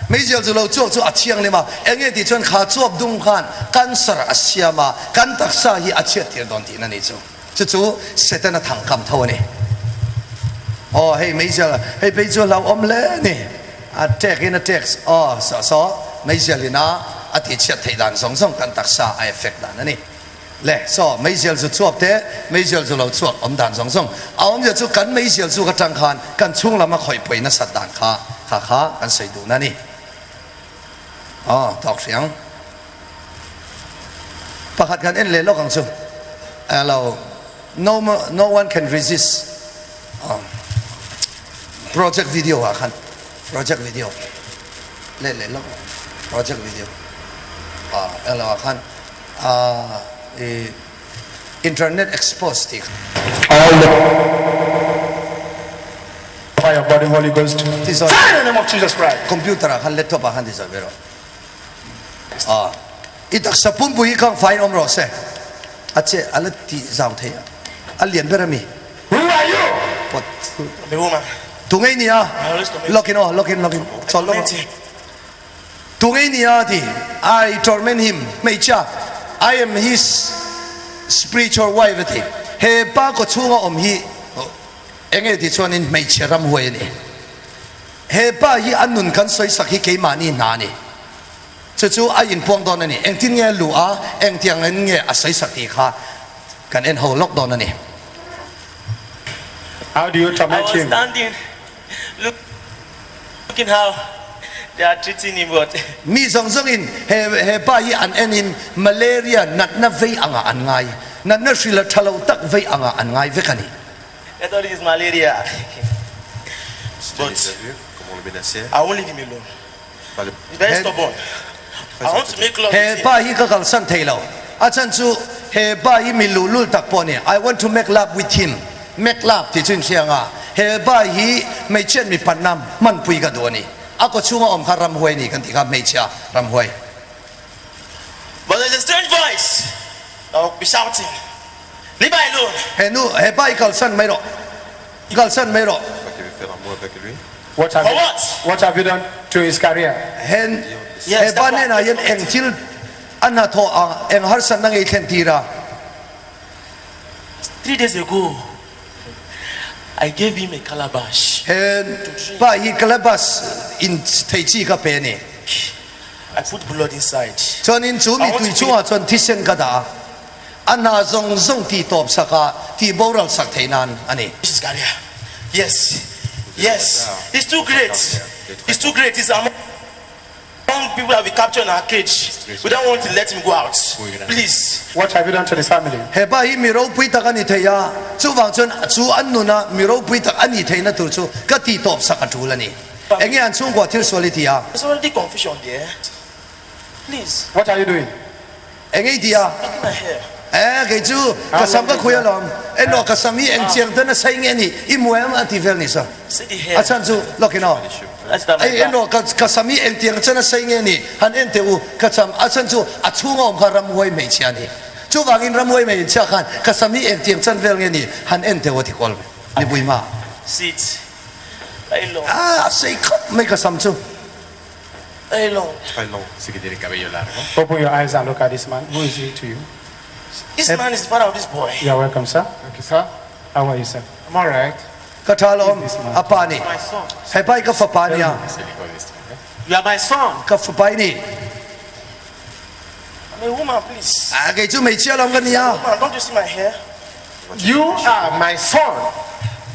Maisial zu lo chop chu a chiang le ma enge ti chuan kha chop dung khan cancer asiama kan taksa hi a chet tir don ti na ni chu setana thang kam tho ni hey Maisial hey pe chu lau om le ni a tek in a text so Maisial ina ati chet thei dan song kan taksa a effect dan ani le so Maisial zu chuap te Maisial zu lo chuak om dan song aom je chu kan Maisial zu ka tang khan kan chung lama khoi poi na sat dan kha kan sei du na ni tok siang pakhat kan en le lo kang chu alo no one can resist project video khan project video le lo project video alo khan internet exposed ti all the fire of God and Holy Ghost in the name of Jesus Christ computer khan laptop khan ti sabero itak sapun bui kang fine om ro se ache alati zau the alian berami who are you pot the woman tungai ni lokin cholo tungai ni ti I torment him mecha I am his spiritual wife ti he pa ko chunga om hi enge ti chuanin mecha ram hoi ni he pa hi anun kan soi sakhi ke mani na ni chu a in pong don ani eng tin nge lu a eng tiang en nge a sai sakti kha kan en ho lock don ani how do you torment him standing looking how they are treating him but mi zong in he pa hi an en in malaria nat na vei anga an ngai nat na sila thalo tak vei anga an ngai vekani I thought it is malaria But como lo viene a hacer, I won't leave him alone vale, he's very stubborn I want to make love he with him pa hi ka kal san thailo a chan chu he pa hi mi lul tak po ni I want to make love with him make love ti chin sianga he pa hi mai chen mi panam man pui ka do ni ako chunga om kha ram hoi ni kan ti ka mai cha ram hoi but there's a strange voice that will be shouting leave me alone he pa hi kal san mai ro pas qu'il veut faire amour avec lui. what have For you, what have you done to his career hen Yes, he pa that's ne na right. yen eng til anna tho eng har san nang ei khen tira 3 days ago I gave him a calabash. เห็นป้าอีกระบัสอินเทจีกับเป็นนี่ I put blood inside. จนอินจูมีตุยชัวจนที่เส้นกระดาอันน่าทรงที่ตบสักที่บรัลสักเทนันอันนี้ This is Garia. Yes. Yes. It's too great. It's too great. It's among people that we capture in our cage. We don't want to let him go out. Please. What have you done to this family? เฮ้ป้าอีมีเราปุยตักอันนี้เทียจูวังจนจูอันนู้นมีเราปุยตักอันนี้เทียนะตัวจูก็ที่ตบสักจูละนี่เอ็งยันช่วงกว่าที่สุดเลยทีย There's already confusion there. Please. What are you doing? เอ็งไอเดีย Making my hair. เกจูกษัตริย์ก็คุยลองนอกกษัตริย์มีเอ็งเจียงตัวนั้นใช้เงี้ยนี่อีมวยมันที่เวลนี่ซะ See the hair. อาจารย์จูล็อกกินเอา That's that นอกกษัตริย์มีเอ็งเจียงตัวนั้นใช้เงี้ยนี่ฮันเอ็นเตอูกษัตริย์อาจารย์จูช่วงอมคารำวยไม่เชียนี่จูวางินรำวยไม่เชียกันกษัตริย์มีเอ็งเจียงตัวเวลเงี้ยนี่ฮันเอ็นเตอูที่กอลนี่บุยมา Sit. Very long. ใส่ขับไม่กษัตริย์จู Very long. Très long, c'est qu'il a les cabello largo. Open your eyes and look at this man. Who is he to you? This man is the father of this boy. You are welcome, sir. Thank you, sir. How are you, sir? I'm all right. กระทาลมอปานี่ My son. ให้ไปกับฝปานี่ C'est les codestes. You are my son. กับฝปายนี่ I'm a woman, please. เกจูไม่เชียลมกันนี่ Woman, don't you see my hair? You are my son.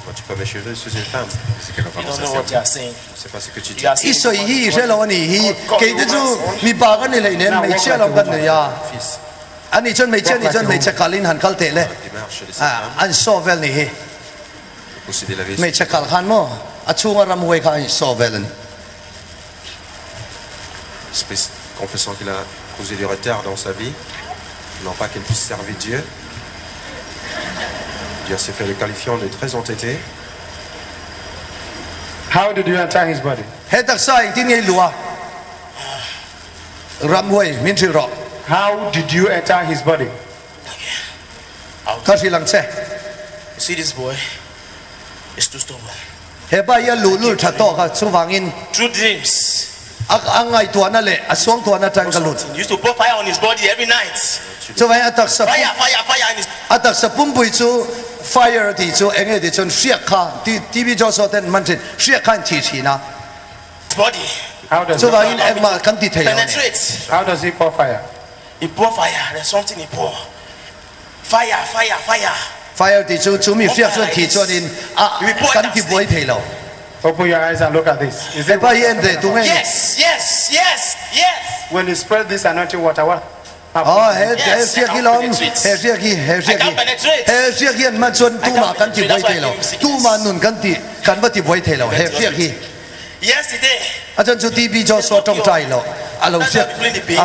Moi, tu peux mes cheveux sous une femme. C'est qu'elle va You commencer don't à know what you are servir. saying. Je sais pas ce que tu dis. You are อี saying สวยฮีใช่แล้วนี่ฮีเกจูมีปากันนี่เลยเนี่ยไม่เชียลมกันนี่ Fils, อันนี้จนไม่เชียนี่จนไม่เชียกัลินหันคัลเตะเลย démarche de cette femme, อันโซเวลนี่ posséder la vie. ไม่เชียกัลขันมั้งช่วงรำวยกันโซเวลนี่ Confessant qu'il a causé du retard dans sa vie, non pas qu'elle puisse servir Dieu. Dieu s'est fait le qualifiant de très entêté. How did you enter his body? เฮตักซ่าอีกที่นี่ลัวรำวยมินทรีรอ How did you enter his body? ก็ที่หลังเช่ You see this boy? He's too stubborn. เฮป้ายาลูลูทัดโตกับสุวังอิน Through dreams. อังไงตัวนั่นแหละสวงตัวนั่นจังกะลุด He used to pour fire on his body every night. สุวังอัตักสะ Fire, fire, fire in his อัตักสะปุ่มปุยจูไฟที่จูเองที่จนเสียข้าที่ทีวีจอสอเต็นมันจะเสียข้าทีนะ body. How does สุวังอินเอ็งมากันที่เทียน Penetrate. How does he pour fire? He pour fire. There's something he pour. Fire, fire, fire. ไฟที่จูมีเสียจนที่จนินกันที่บวยเทียน Open your eyes and look at this. Is เฮ it ป้ายเอ็นเดตรงนี้ Yes, yes, yes, yes. when you spread this anointing water? What อ๋อ happens? เฮเสียกี่ลมเฮเสียกี่เสียกี่มันจนตู้มากันที่บวยเทียนตู้มาหนุนกันที่กันว่าที่บวยเทียนเฮเสียกี่ Yesterday, อาจารย์จุดที่บีจอสอตรงใจเราเราเสีย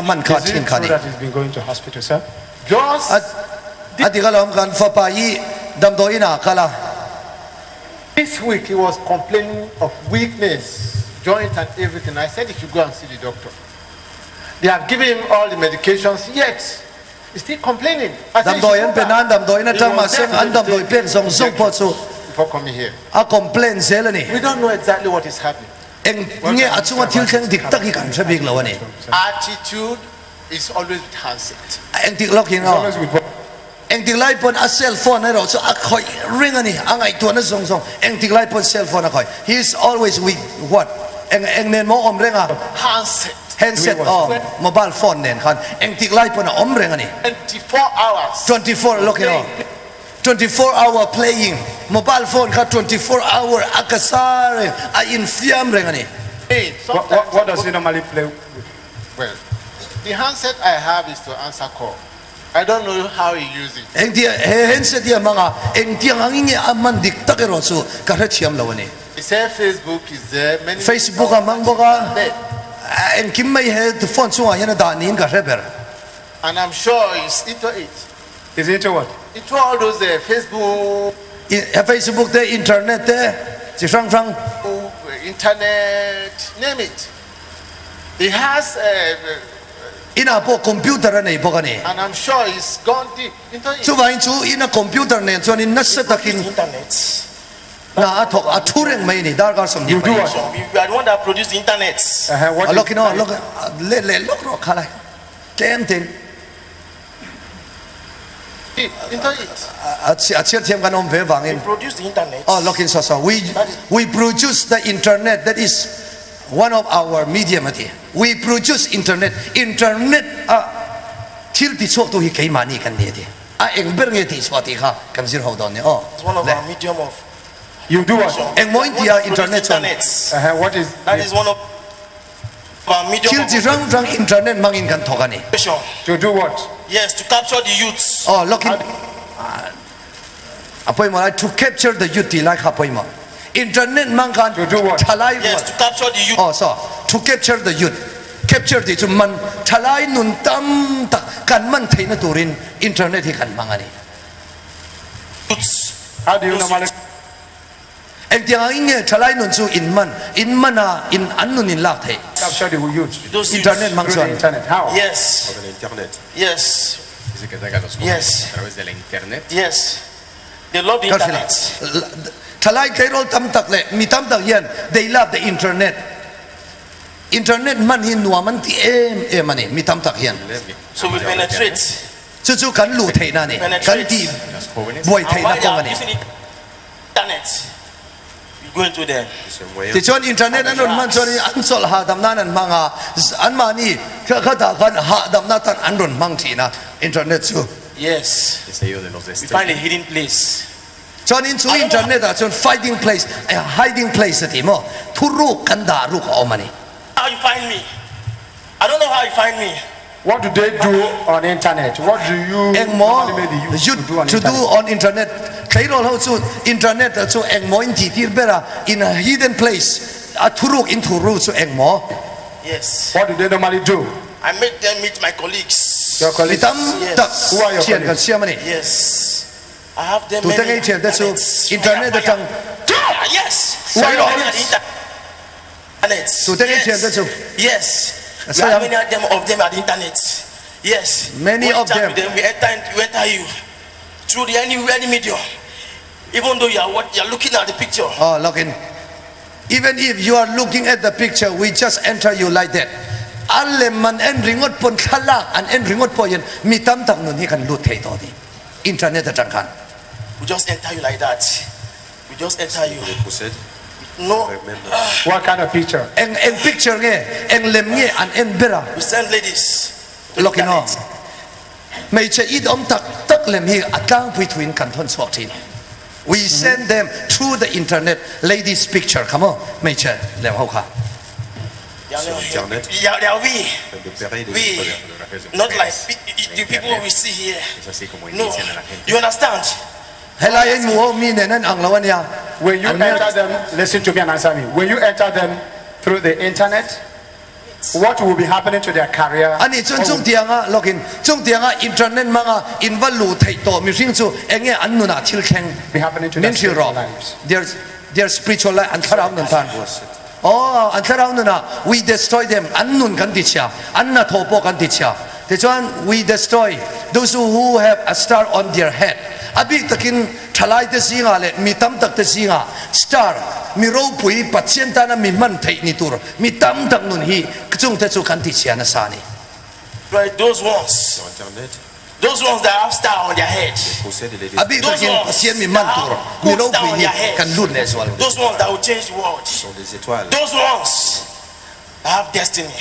มันขาด Is ทิ้ง it ขาด true นี่ that he's been going to hospital, sir? Just อธิกาลมกันฟ้าไปดำโดยนักละ this week he was complaining of weakness, joint and everything. I said he should go and see the doctor. They have given him all the medications, yet he's still complaining. I said ดำ he โดย should นั้น go เป็นนั้น back ดำโดยนั้นจะมาเส้นอันดำโดยเป็นส่งส่งพอสู before coming here. อาคอมเพลนเซลนี่ We don't know exactly what is happening. เอ็งเนี่ยอาช่วงที่เข่งดิกตักกันใช่ไหมเราเนี่ย Attitude is always with handset. เอ็งติกล็อกยัง It's เอา always with what? เอ็งติกไล่ปนอัเซลโฟนให้เราจะอักคอยริงอันนี้อังไอตัวนั้นส่งเอ็งติกไล่ปนเซลโฟนอักคอย he is always with what เอ็งเน้นมออมเร่งอ่ะ Handset. handset อ๋อ mobile phone เน้นคันเอ็งติกไล่ปนอมเร่งอันนี้ 24 hours. 24 look at all 24-hour playing mobile phone ค่ะ 24 hour อากาศอินฟิามเร่งอันนี้ Hey, What does he normally play with? Well, the handset I have is to answer call. I don't know how he uses it. เอ็งที่เห็นเสียมั้งอ่ะเอ็งที่อังงี้อามันดิกตักรอสูกระเทียมเราเนี่ย He said Facebook is there. Many Facebook อ่ะมังบอกอ่ะ there. เอ็งคิดไม่เห็นโฟนช่วงยันด่านี่กระเทียม And I'm sure he's into it. Is he into what? Into all those Facebook, Facebook เด้อินเทอร์เน็ตเด้จะฟัง internet, name it. He has, อินาพวกคอมพิวเตอร์นี่พวกนี้ and I'm sure he's gone deep into it. ช่วยช่วยอินาคอมพิวเตอร์เนี่ยส่วนนี้นัสตะกิน internet. น่าถกอัทุเรงไม่นี่ดาร์กาสมยิ You บ do ไป what? We are the one that produced the internet. What ล็อก is- กินล็อกเล่ล็อกรออะไรเต็ม into it. อาเชียเทียมกันอมเววัง We produce the internet. Oh, look in so we produce the internet. That is one of our medium. We produce internet. Internet ที่ที่ชอบตัวที่ใครมานี่กันเนี่ยดิเอ็งเบิร์งที่ชอบที่ค่ะกันสิเราตอนนี้อ๋อ It's one of our medium of. You do what? เอ็งมองที่อินเทอร์เน็ต What is? That is one of our medium ที่ of ที่รังอินเทอร์เน็ตมังอินกันทอกันนี่ operation. To do what? Yes, to capture the youths. อ๋อ look in ไปมา to capture the youth ที่ไล่ข้าไปมาอินเทอร์เน็ตมังกันทลาย Yes, to capture the youth. อ๋อ so to capture the youth capture ที่จุดมันทลายนุนตั้มตักกันมันเทนตัวรินอินเทอร์เน็ตที่กันมังอันนี้ Youths. How do you normally? เอ็งที่อ่างเงี้ยทลายนุนสู่อินมันอินอันนุนอินลากเท Capture the youth Those อินเทอร์เน็ต youths. มัง through ส่วน the internet. How? Yes, Por el internet. yes, Dice que saca los jóvenes Yes. a través de la internet. yes. They love the ก็สิละ internet. ทลายใครรู้ตั้มตักเลยมีตั้มตักยัน they love the internet อินเทอร์เน็ตมันหินนัวมันที่มันนี่มีตั้มตักยัน So we penetrate. จู่ๆกันลู่เทน่ะนี่กันที่ Los jóvenes บวยเท And น่ะ while ก็ they มัน are นี่ using the internet, we go into them. C'est un moyen. ที่ชวนอินเทอร์เน็ตนั้นมันชวนอันสลหาดำนั้นมังอันมานี่เขาด่ากันหาดำนั้นอันรุนมังทีนะอินเทอร์เน็ตจู่ Yes, que se ha ido de los we destellos. find a hidden place. ชวนอินสู่อินเทอร์เน็ตชวน fighting place hiding place ที่มั้งทุรุกันด่ารุกเอามานี่ How you find me? I don't know how you find me. What do they do on internet? What do you เอ็งมอ normally make the youth you to do on to do internet? on internet ใครรู้เขาจู่อินเทอร์เน็ตจู่เอ็งมออินที่เบรา in a hidden place ทุรุกอินทุรุจู่เอ็งมอ Yes, What do they normally do? I make them meet my colleagues. Your มี colleagues. ตั้มตัก Who are your เชียนกัน colleagues? เชียมันนี่ Yes, I have them. ตัวเต็งไอ้ many เชียนแต่จู่ internets. อินเทอร์เน็ต Fire, จัง fire. Yes, Why we not? have many internet. So take it here, that's all. Yes, we So have I'm- many of them at the internet. Yes, Many When of you chat them. with them. We enter you through any medium. Even though you are looking at the picture. Oh, look in. Even if you are looking at the picture, we just enter you like that. Alle man en ringot pon khalak an en ringot po yan mi tam tak nun hi kan lut thei to di. Internet at kan. We just enter you like that. We just enter you. On les possède. No, Avec même What kind of picture? En picture nge en lem nge an en bera. we send ladies to Look the in on. internet. May che id om tak lem hi atang between kan thon swak tin. We send them through the internet ladies picture. Come on. May che lem ho kha. Sur Internet. Yeah, we. de Perret et de We, fotografías de not like mujeres the people we see here. Es así como No, inician a la gente. you understand? Helai en mo mi ne nan ang lawan ya. When you And enter them, listen to me and answer me. When you enter them through the internet, what will be happening to their career? Ani chun chung tianga lokin chung tianga internet manga invalu thei to mi sing chu enge annu na thil kheng Be happening to their min thil ro spiritual lives. their spiritual life an tharau nun tan oh an tharau nun na we destroy them annun kan ti cha anna thopo kan ti cha te chuan we destroy those who have a star on their head abi takin thalai te singa le mi tam tak te singa star mi ro pui patchen ta na mi man thei ni tur mi tam tak nun hi chung te chu kan ti cha na sa ni Right, those ones. sur Internet. Those ones that have star on their head. Possède et les abi Those takin ones pasien mi that man tur have mi good ro star pui on ni their head. kan lut le swal Those ones that will change the world. sont des étoiles Those ones that have destiny.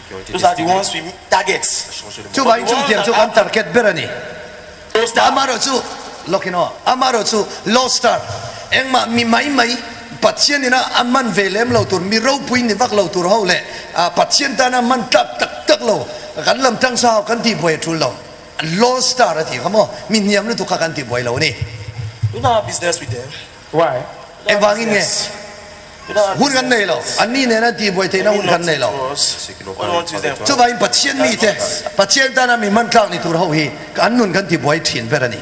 qui ont été Those are the ones destinées we target. à changer le chu monde. bai chung tiang chu kan target berani Those that amaro chu lokino amaro chu low star engma mi mai patien ina amman velem lo tur mi ro pui ni vak lo tur ho le patien ta na man tak lo kan lam tang sa kan ti boi thu lo low star ati kamo mi niam lu tu ka kan ti boi lo ni we don't have business with them. Why? We don't have Evangin nge. business. We don't have hun kan nei business lo with them. anni ne na ti boi te na hun kan nei lo To us. Ceux qui n'ont We pas don't want to use envie de them. chu bai patien mi te patien ta na mi man tlak ni tur ho hi kan nun kan ti boi thin berani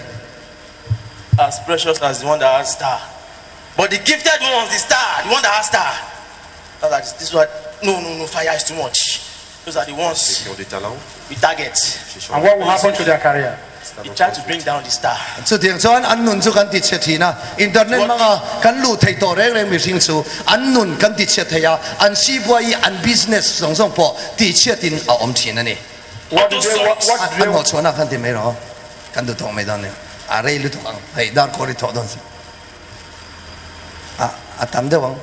As precious as the one that has star. But the gifted ones, the star, the one that has star. Not like this one. No, fire is too much. Those are the Ceux ones qui ont des talents. we target. And what will happen to their career? We try to bring down the star. สุดที่ชวนอันนุนสุกันติดเชื้อทีนะอินเทอร์เน็ตมังกันลู่ไทยตัวแรงมีสิ่งสูอันนุนกันติดเชื้อทียาอันซีบวยอันบิสเนสส่งพอติดเชื้อตินเอาอมทีนั่นนี่ What do they, what อัน do หมด they, ชวนกันติดไม่หรอกันดูตรงไม่ได้เนี่ย อะไรลุทุกอังให้ดาร์คอริทอดอนสิทำได้บ้าง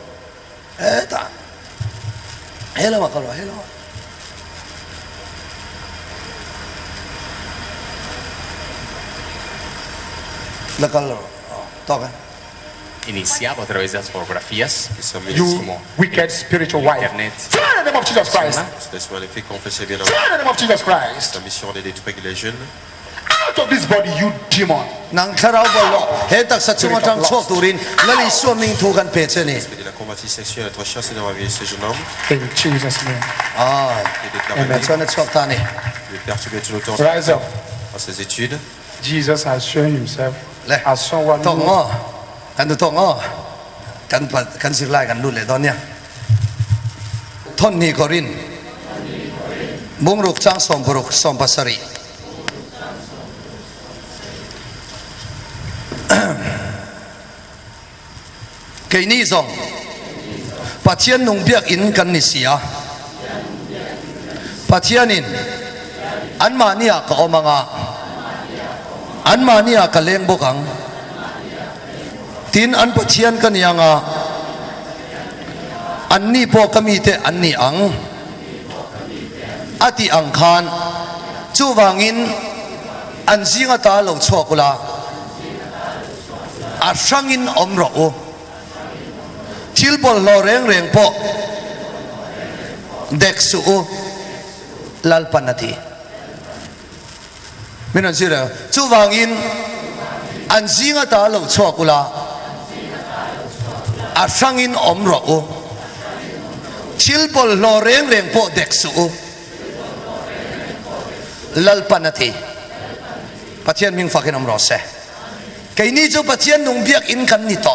ตาเฮ้ยเรามากันวะเฮ้ยเราแล้วก็ต่อกัน Iniciado a través de las pornografías. You Como wicked spiritual wife. Internet. Fly in the name of Jesus Christ. Laisse magnifique, confessez bien Fly in the name of Jesus Christ. la mission de détruire les jeunes. Out of this body, you demon. นังคาราวบอลเฮตักสัจจุมาจังชอบตูรินแล้วลิสวมิงทูกันเพจนี่ Esprit de la combattue sexuelle, être chassé dans la vie de ce jeune homme In Jesus' name. et déclarer แต่ชวนชอบตานี่ de perturber tout le temps Rise up. à ses études. Jesus has shown himself เลย as someone ต้อง who ง้อกันดูต้องง้อกันสิไล่กันดูเลยตอนเนี้ยท่อนนี้กอรินบุงรุกจ้างสมบรุกสมปัสรีเกยนี่ส่งปัจเจียนนุ่งเบียกอินกันนิเสียปัจเจียนินอันมาเนียก็เอามังอันมาเนียก็เลี้ยงบุกังทินอันปัจเจียนกันยังอันนี้พอกมีเตอันนี้อังอติอังคารจูวางินอันซิงตาเหลาชกุลาอาชังอินอมรอทิลบอลลอเร่งเร่งพอเด็กสูลัลปนาทีไม่นั่นสิเหรอจูวางินอันซิงตาเหลาชกุลาอาชังอินอมรอทิลบอลลอเร่งเร่งพอเด็กสูลัลปนาทีปัจเจียนมิงฟักนอมรอเสไก่นี่จูปัจเจียนนุ่งเบียกอินกันนี่ต่อ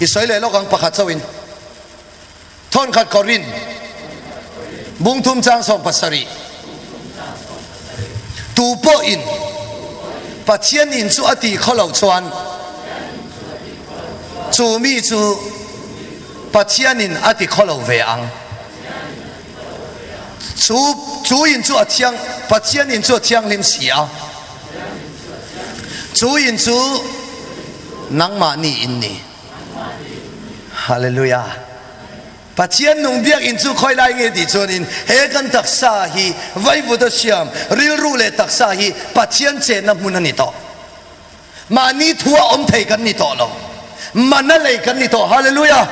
อิสราเอลโลกังประคัตเซวินทอนขัดกอรินบุงทุมจางสองปัสสรีตูโปอินปัจเจียนอินจูอติข้อเหล่าชวนจูมีจูปัจเจียนอินอติข้อเหล่าเวอัง主因做枪，把钱因做枪临死啊！主因做能马你因你，哈利路亚！把钱弄别因做快来个地做人，黑根特沙希，外部的香，real rule 特沙希，把钱钱那不能你到，马你托我们提跟你到了，马那来跟你到，哈利路亚！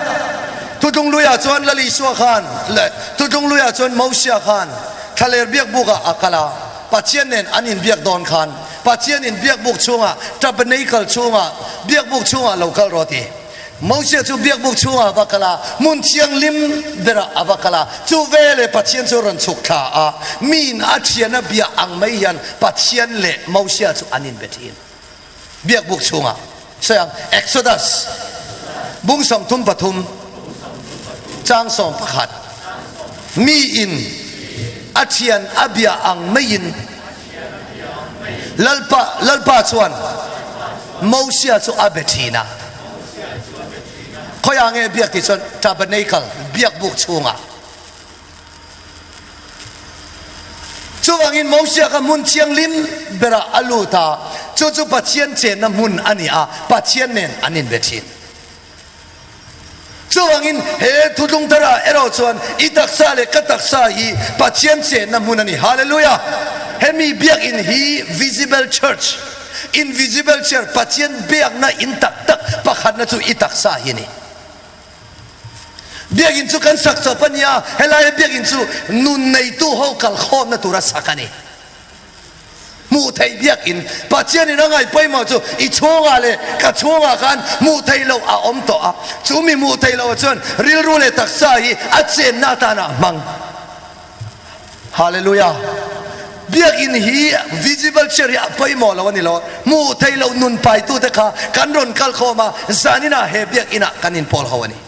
ทุจงลุยาจวนละลิสวะขานและทุจงลุยาจวนมาวเชียขานทะเลเบียกบุกอักลาปัจเจียนเนนอันอินเบียกดอนขานปัจเจียนอินเบียกบุกช่วงจับเนยกัลช่วงเบียกบุกช่วงเราคัลโรตีมาวเชียจูเบียกบุกช่วงอักลามุนเชียงลิมเดระอักลาจูเวเลปัจเจียนจูรันสุขะมีนอาเชียนเบียอังไม่ยันปัจเจียนเลมาวเชียจูอันอินเบตินเบียกบุกช่วงเสียงเอ็กโซดัสบุงสมทุมปทุมจางสองพระขัดมีอินอาเชียนอาเบียอังไม่อินลัลปาชวนมาวเชียจูอาเบทีนาเขาอย่างเงี้ยเบียกที่ชวนทาบเนคัลเบียกบุกช่วงช่วงอินมาวเชียกับมุนเชียงลิมเบระอลูตาจู่ปัจเจียนเจนมุนอันนี้ปัจเจียนเนนอันนี้เบทีนช่วงอินเฮทุจงตระเอโรชวนอิตักซาเลกัตักซาฮีปัจเจียนเจนมุนอันนี้ฮาเลลูยาเฮมีเบียกอินฮี visible church invisible church ปัจเจียนเบียกน่ะอินตักตักปักขัดน่ะจู่อิตักซาฮีนี่เบียกอินจู่กันสักษาปัญญาเฮลายเบียกอินจู่นุนในตู้ห้องกัลโคมน่ะตุระสักนี่มูไทยเบียกอินปัจเจียนนี่นั่งไงไปมาจู่อีช่วงอะไรกับช่วงกันมูไทยเราอมต่อจู่มีมูไทยเราจนริลรูเลตักซาฮีอัจเจนนาตานามังฮาเลลูยาเบียกอินฮี visible เชริไปมาแล้ววันนี้เรามูไทยเรานุนไปตู้เด็กกันรอนกัลโคมาซานินาเฮเบียกอินะกันอินพอลเขาวันนี้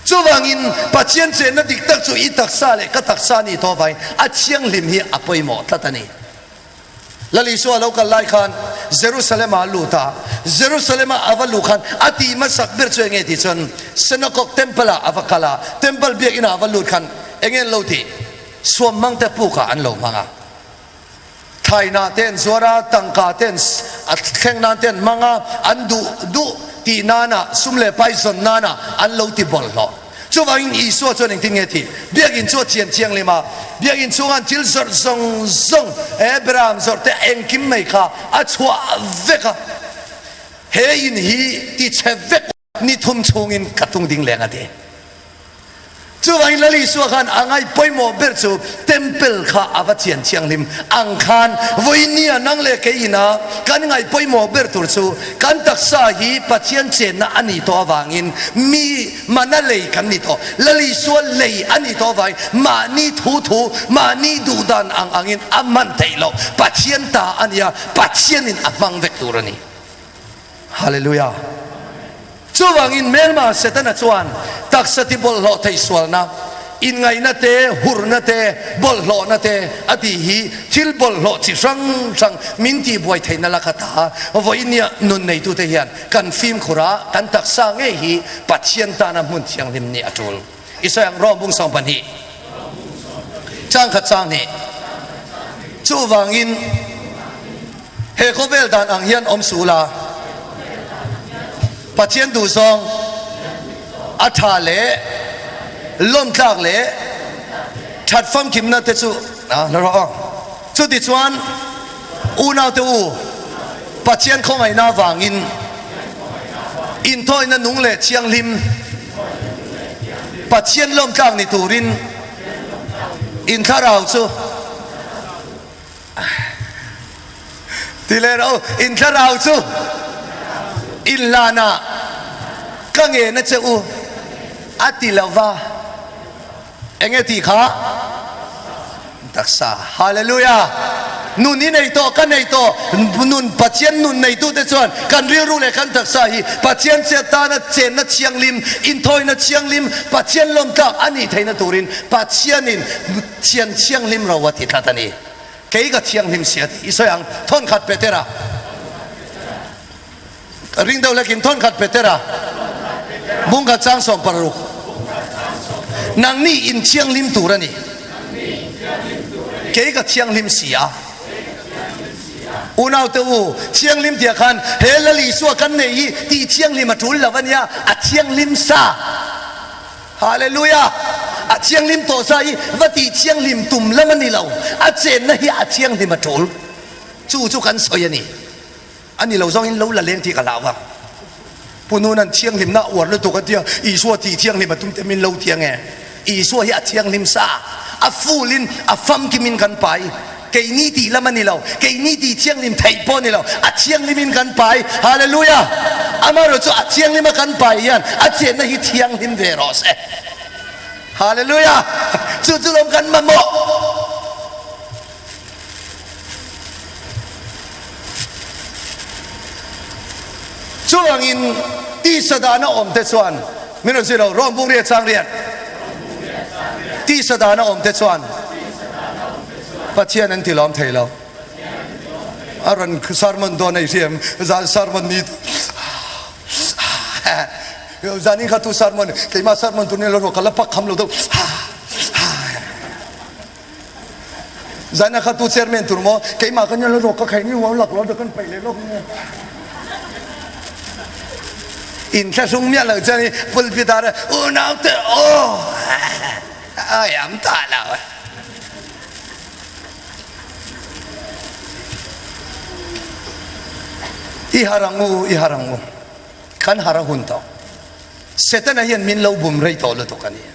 จู่วังอินปัจเจียนเจนนั่นดิกตักจู่อีตักซาเลกัตักซานี่ต่อไปอัจเชียงลิมฮีอไปมาทัตนี่ละลิสัวเรากันไล่ขันเยรูซาเล็มอาลูตาเยรูซาเล็มอาวัลลูขันอติมาสักเบิร์ช่วยเงี้ยที่จนสนกเทมเพลอาวักลาเทมเพลเบียกินอาวัลลูขันเงี้ยเราที่สวมมังเตปูกะอันเรามัง ไทยนาเต้นสวราตังกาเต้นแข่งนาเต้นมังอ่ะอันดูตีนานะสุมเลไปสนนานะอันโลติบอลหรอช่วงอินอีสัวจนถึงเงี้ยทีเบียกินชัวเชียงเลยมาเบียกินชัวกันจิลสดซงเอบรามสดแต่เองกิมไม่ค่ะอัชัวเวกเฮยินฮีที่เชเวกนี่ทุ่มชงอินกระตุงดิ่งแรงอะเดช่วงอินละลิสัวกันอ่างไอ้ปอยโมเบิร์ตซูเทมเพิลค่ะอาวัตเชียนเชียงลิมอังคารวันนี้นั่งเล็กอินะกันไงปอยโมเบิร์ตซูกันตักษาฮีปัจเจียนเจนนะอันนี้ตัววางินมีมันนั่นเลยกันนี่ตัวละลิสัวเลยอันนี้ตัววางมานี่ทูมานี่ดูดันอังอินอามันเทโลปัจเจียนตาอันนี้ปัจเจียนินอามังเวกตัวนี้ฮาเลลูยาช่วงอินเมลมาเสด็จจวนตักสติบอลโลไทยสวรรค์อินไงนั่นเตหุรนั่นเตบอลโลนั่นเตอดีฮีทิลบอลโลที่สังมินตีบวยไทยนั่นละคตาวันนี้นุนในตัวเทียนกันฟิล์มขรากันตักสร้างเอฮีปัจเจียนตานามุนเชียงลิมนี่อัตุลอิสระรอบุงสองพันฮีจ้างขัดจ้างนี่ช่วงอินเฮโคเวลดานอังเฮียนอมสุลาปัจเจียนดูซองอัฐาเล่ล้มคลากเล่ชัดฟังคิมนาเตจูแล้วรอชุดที่ชวนอูนาวเตอูปัจเจียนของไอ้นาวางอินทอยนั่นนุ่งเล่เชียงลิมปัจเจียนล้มคลากในตูรินอินข้าราวจูทีเล่เราอินข้าราวจูอินลานากังเงินเจ้าอัติลาวาเองตีข้าตักษาฮาเลลูยานุนนี่ในโตกันในโตนุนปัจเจียนนุนในตู้เตจวนกันเรียรู้เลยกันตักษาฮีปัจเจียนเจตานะเจนนะเชียงลิมอินทอยนะเชียงลิมปัจเจียนลมกักอันนี้ไทยนะตูรินปัจเจียนินเชียงลิมเราวัติทัตนีเกี่ยกับเชียงลิมเสียที่อิสยังทนขัดเปเตระริงเดาเล็กินทนขัดเปเตระบุ้งกัดจ้างส่งปารุกนางนี่อินเชียงลิมตูระนี่เกี่ยกับเชียงลิมเสียอุณาวตัวเชียงลิมเดียกันเฮลลีสัวกันเนยที่เชียงลิมมาทุลละวันยาอัดเชียงลิมซาฮาเลลูยาอัดเชียงลิมโตซาอีวัดที่เชียงลิมตุ่มละมันนี่เราอัดเจนนะฮีอัดเชียงลิมมาทุลจู่กันสวยนี่อันนี้เราต้องเห็นเราละเลี้ยงที่กะลาวะปุ่นนู้นนั่นเชียงลิมน่าอวดเลยตัวกันเดียวอีสัวที่เชียงลิมมาตุ้มเต็มมินเราเทียงไงอีสัวฮีอัดเชียงลิมซาอัฟูลินอัฟัมกิมินกันไปเกยนี่ตีละมันนี่เราเกยนี่ตีเชียงลิมไทยปอนี่เราอัดเชียงลิมินกันไปฮาเลลูยาอามาเราจะอัดเชียงลิมกันไปยันอัดเจนนะฮีเชียงลิมเวรอสฮาเลลูยาจู่ๆลมกันมาโมช่วงอินที่สดานะอมเตชวนมิโนซิเราร่วมบุงเรียนสร้างเรียนที่สดานะอมเตชวนปัจเจียนันที่ล้อมไทยเราอารันคือสารมันโดนไอเสียมสารมันนี้จานี่ข้าตุสารมันเกี่ยมาสารมันตัวนี้เราคัลปักคำเราตัวจานี่ข้าตุเชอร์แมนตัวมั้งเกี่ยมากันยันเราก็ใครนี่หัวหลักเราเดินไปเลยโลกนี้อินแค่สุ่มเนี่ยเราจะนี่พูดพิธาระโอ้น้าวเตอโอ้ยามตาเราอีหารังงูขันหารังหุ่นต่อเสร็จแล้วยันมินเราบุมไรต่อเลยตัวกันนี่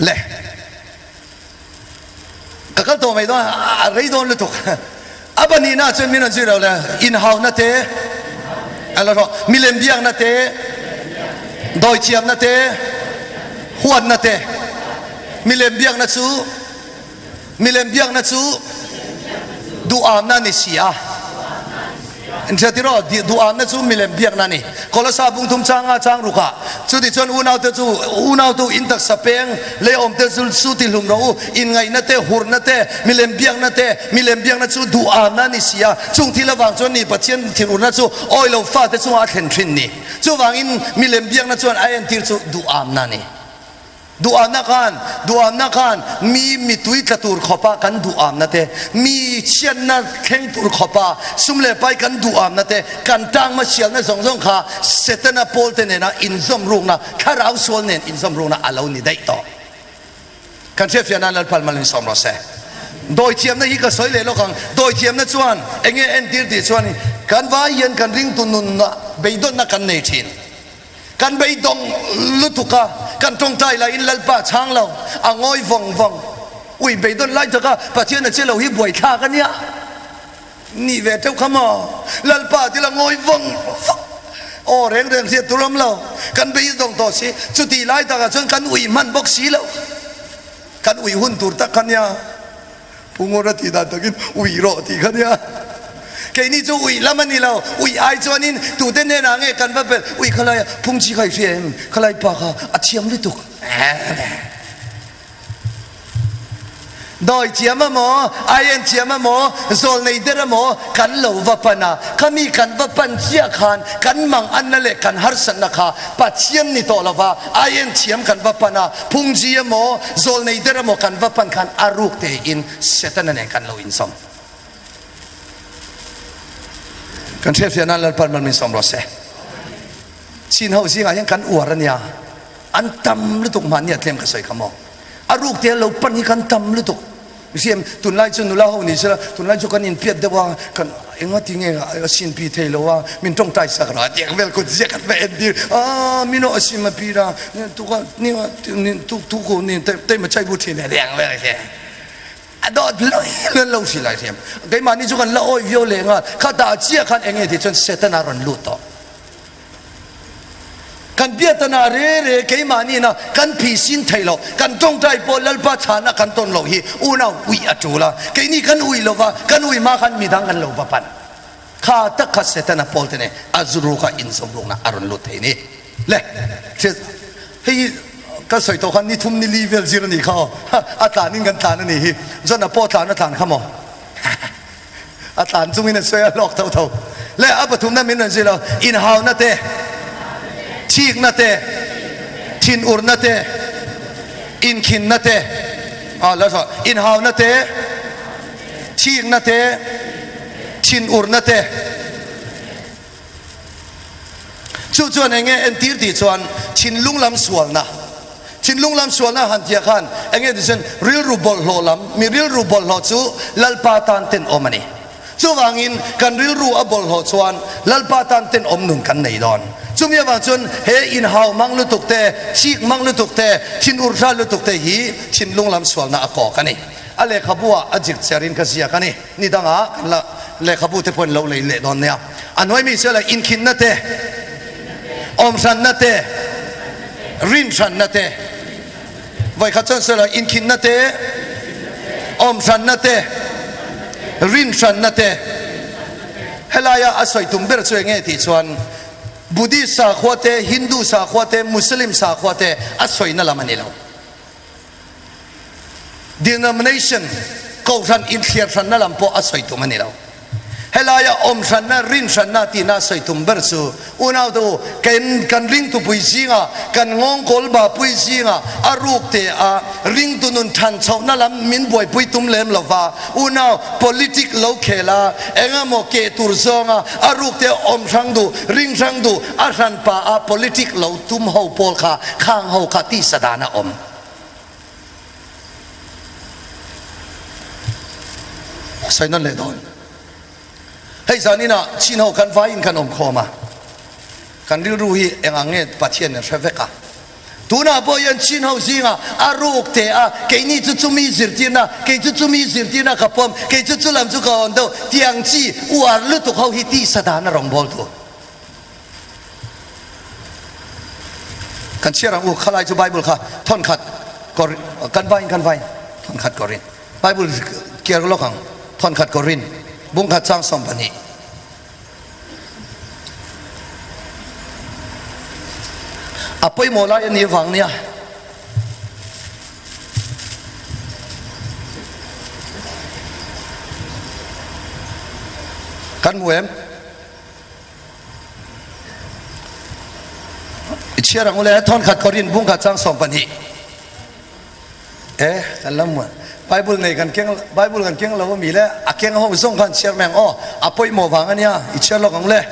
เล่ก็ตัวไม่ต้องอะไรโดนเลยตัวอับนี่น่าจะมินนั่นสิเราเลยอินฮาวนั่นเตะอะไรหรอมิเลนเบียงนั่นเตะดอยเชียมนั่นเตะฮวนนั่นเตะมิเลนเบียงนั่นซูดูอามนั่นนี่เสียอินเทอร์ที่รอดูอามนั่นซูมิเลนเบียงนั่นนี่คนละซาบุงทุ่มช้างรุกะสุดที่ชนอูนาวตัวอินตักสเปงเลยอมเตซูสุดที่ลุงเราอินไงนั่นเตะฮุรนั่นเตะมิเลนเบียงนั่นซูดูอามนั่นนี่เสียช่วงที่ระหว่างชนนี่ปัจเจียนที่รุนนั่นซูโอ้ยเราฟาดแต่ซูอาเทนทรินนี่ช่วงวางอินมิเลนเบียงนั่นซูไอเอ็นที่ซูดูอามนั่นนี่ ดูอามนักการมีตุยตะตูร์ขปากันดูอามนะเตมีเชียนนักแข่งตูร์ขปาสุมเลไปกันดูอามนะเตกันตั้งมาเชียนนะสองขาเสตนะโพลเตเนนะอินซอมรุงนะข้าเราส่วนเนนอินซอมรุงนะอาลานี่ได้ต่อกันเชฟยานันลพัลมาลินซอมรสเซโดยเทียมนะฮีก็สวยเลยลูกของโดยเทียมนะชวนเอ็งเอ็นตีร์ตีชวนกันว่าเย็นกันริงตุนุนนะเบยดอนนะกันเนชินกันเบยดงลุตุกะกันตรงใจละอินลัลปะช้างเราอ่างอยวงอุ้ยเบยดอนไล่ตุกะประเทศนั้นเจ้าเราฮิบวยท่ากันเนี่ยนี่เวทเจ้าขมาลัลปะที่ละงอยวงโอ้เร่งเสียตุรมเรากันเบยดงต่อสิสุดที่ไล่ตุกะจนกันอุ้ยมันบกสีเรากันอุ้ยหุ่นตูร์ตะกันเนี่ยพุงโอรติดาตะกินอุ้ยโรติกันเนี่ยแค่นี้จะอุ้ยละมันนี่เราอุ้ยไอจวนนินตูเต้นเนี่ยนะเงี้ยกันว่าเป็นอุ้ยเขาเลยพุงชีใครเสียมเขาเลยปากเขาอัดเชียมด้วยตุกโดยเชียมหมอไอเอ็นเชียมหมอโซลในเดรหมอกันเหลววัปนาขามีกันวัปันเชียขานกันมังอันนั่นแหละกันฮาร์สันนะคะปัดเชียมนี่ตัวละว่าไอเอ็นเชียมกันวัปนาพุงชีหมอโซลในเดรหมอกันวัปันกันอารุกเตอินเซตันนั่นเองกันเหลวอินซอมกันเชฟเสียนั้นแล้วพันมันมีสมรสเสชินเฮาสิงายังกันอวดเนี่ยอันตำลุตุกมันเนี่ยเตรียมกระสอยขมออารูกเดียวเราปันนี้กันตำลุตุกเสียมตุนไล่จนนุลาเฮานี่ใช่ไหมตุนไล่จนกันอินเปียดเดว่ากันเอ็งว่าทิ้งเองสินปีเทลว่ามินต้องใจสักระเดียงเวลกุศลกันไปเอ็นดีมิโนอสิมาปีระทุกนี่ว่าทุกคนนี่เต็มใจบุตรเนี่ยเดียงเวลใช่ดอดเลยเลื่อนลงสิไรเทียมไอ้มานี่จุกันละโอยวิโอเลงอ่ะข้าตาเจียกันเองไงที่จนเซตนารันลุตต่อกันเบียตนาเร่ไอ้มานี่นะกันผีสินไทยเรากันจงใจปนลัลปะชานะกันต้นเราฮีอูน่าอุยอจูละไอ้นี่กันอุยเราว่ากันอุยมากันมีดังกันเราปะปันข้าตะขัดเซตนาปอลเทเนอัจรูข้าอินสมรุงนะอารันลุตเฮนี่เล่เฮ้ยก็สวยตัวคันนี้ทุ่มนี่ลีเวลจีรนี่เขาอาตานี่กันตานี่นี่จนน่ะพ่อตาน่ะตานขโมยอาตานจุมินสวยหลอกเท่าและอัปทุมนั่นมินนั่นสิเราอินฮาวนั่นเตชีกนั่นเตชินอุรนั่นเตอินขินนั่นเตแล้วก็อินฮาวนั่นเตชีกนั่นเตชินอุรนั่นเตจู่ๆในเงี้ยเอ็นตีร์ดีจวนชินลุงลำสวนนะชินลุงลำสวนนะหันเทียขันเองดิฉันริลรูบอลโหลำมีริลรูบอลโหจูลัลปาตันเต็นอมนี่จู่วางินกันริลรูอบอลโหชวนลัลปาตันเต็นอมนุนกันในดอนจู่มีบางจนเฮอินฮาวมังลุตุกเตชีกมังลุตุกเตชินอุรชาลุตุกเตฮีชินลุงลำสวนนะอากอกันนี่อะไรขบัวอจิกเซรินกษีกันนี่ดังอ่ะละเลขบัวเทพนเราเลยเละดอนเนี่ยอันไว้มีเสละอินคินนั่นเตอมชันนั่นเตรินชันนั่นเตไว้ข้าเจ้าเสละอินคินนั่นเตอมชันนั่นเตรินชันนั่นเตเฮลายาอาศัยตุ่มเบรช่วยเงี้ยที่ชวนบุดิสาขวเตฮินดูสาขวเตมุสลิมสาขวเตอาศัยนั่นละมันนี่เรา denomination ก็ฉันอินเทียร์ฉันนั่นลำพออาศัยตุ่มมันนี่เราเฮลายาอมฉันน่ะรินฉันน่ะที่น่าใส่ตุ่มเบรสูอุณเอาดูกันริงตุปุยซิงอ่ะกันงงกอลบาปุยซิงอ่ะอารูกเตะริงตุนุนทันเช้านั่นลำมินบวยปุยตุ่มเล่มละว่าอุณเอา politic โลเคลาเองโมเกตุรซองอ่ะอารูกเตะอมช่างดูริงช่างดูอาชันป่าpolitic โลตุ่มเฮาโพลค่ะข้างเฮาค่ะที่สดานะอมใส่นั่นเลยดอนให้สานี่นะชินเอากันไฟอินกันอมคอมากันริรู้ฮีเองเงี้ยปัจเจียนเนี่ยเชฟกะตัวน่ะพอยันชินเอาสิงะอารูกเตะแกนี่จุมีสิทธิ์นะแกจุมีสิทธิ์นะครับผมแกจุลำจุกอนโตเตียงจีอวดลุตุเขาฮิตีสดานรองบอลตัวกันเชื่อรังอุขลายจุไบเบิลค่ะท่อนขัดกอริกันไฟท่อนขัดกอรินไบเบิลเกี่ยวกับโลกังท่อนขัดกอรินบุ้งขัดสร้างสมบัติอาไปโมลายันนี้ฟังเนี่ยกันมวยเชื่อรังอุเลท่อนขัดกอรินบุ้งขัดสร้างสมบัติ กันละมั้งไบเบิลในกันเก่งไบเบิลกันเก่งเราว่ามีแล้วอาเก่งห้องส่งกันเชียร์แมงอ้ออาป่วยหมอฟังอันเนี้ยอีเชียร์เราของเลย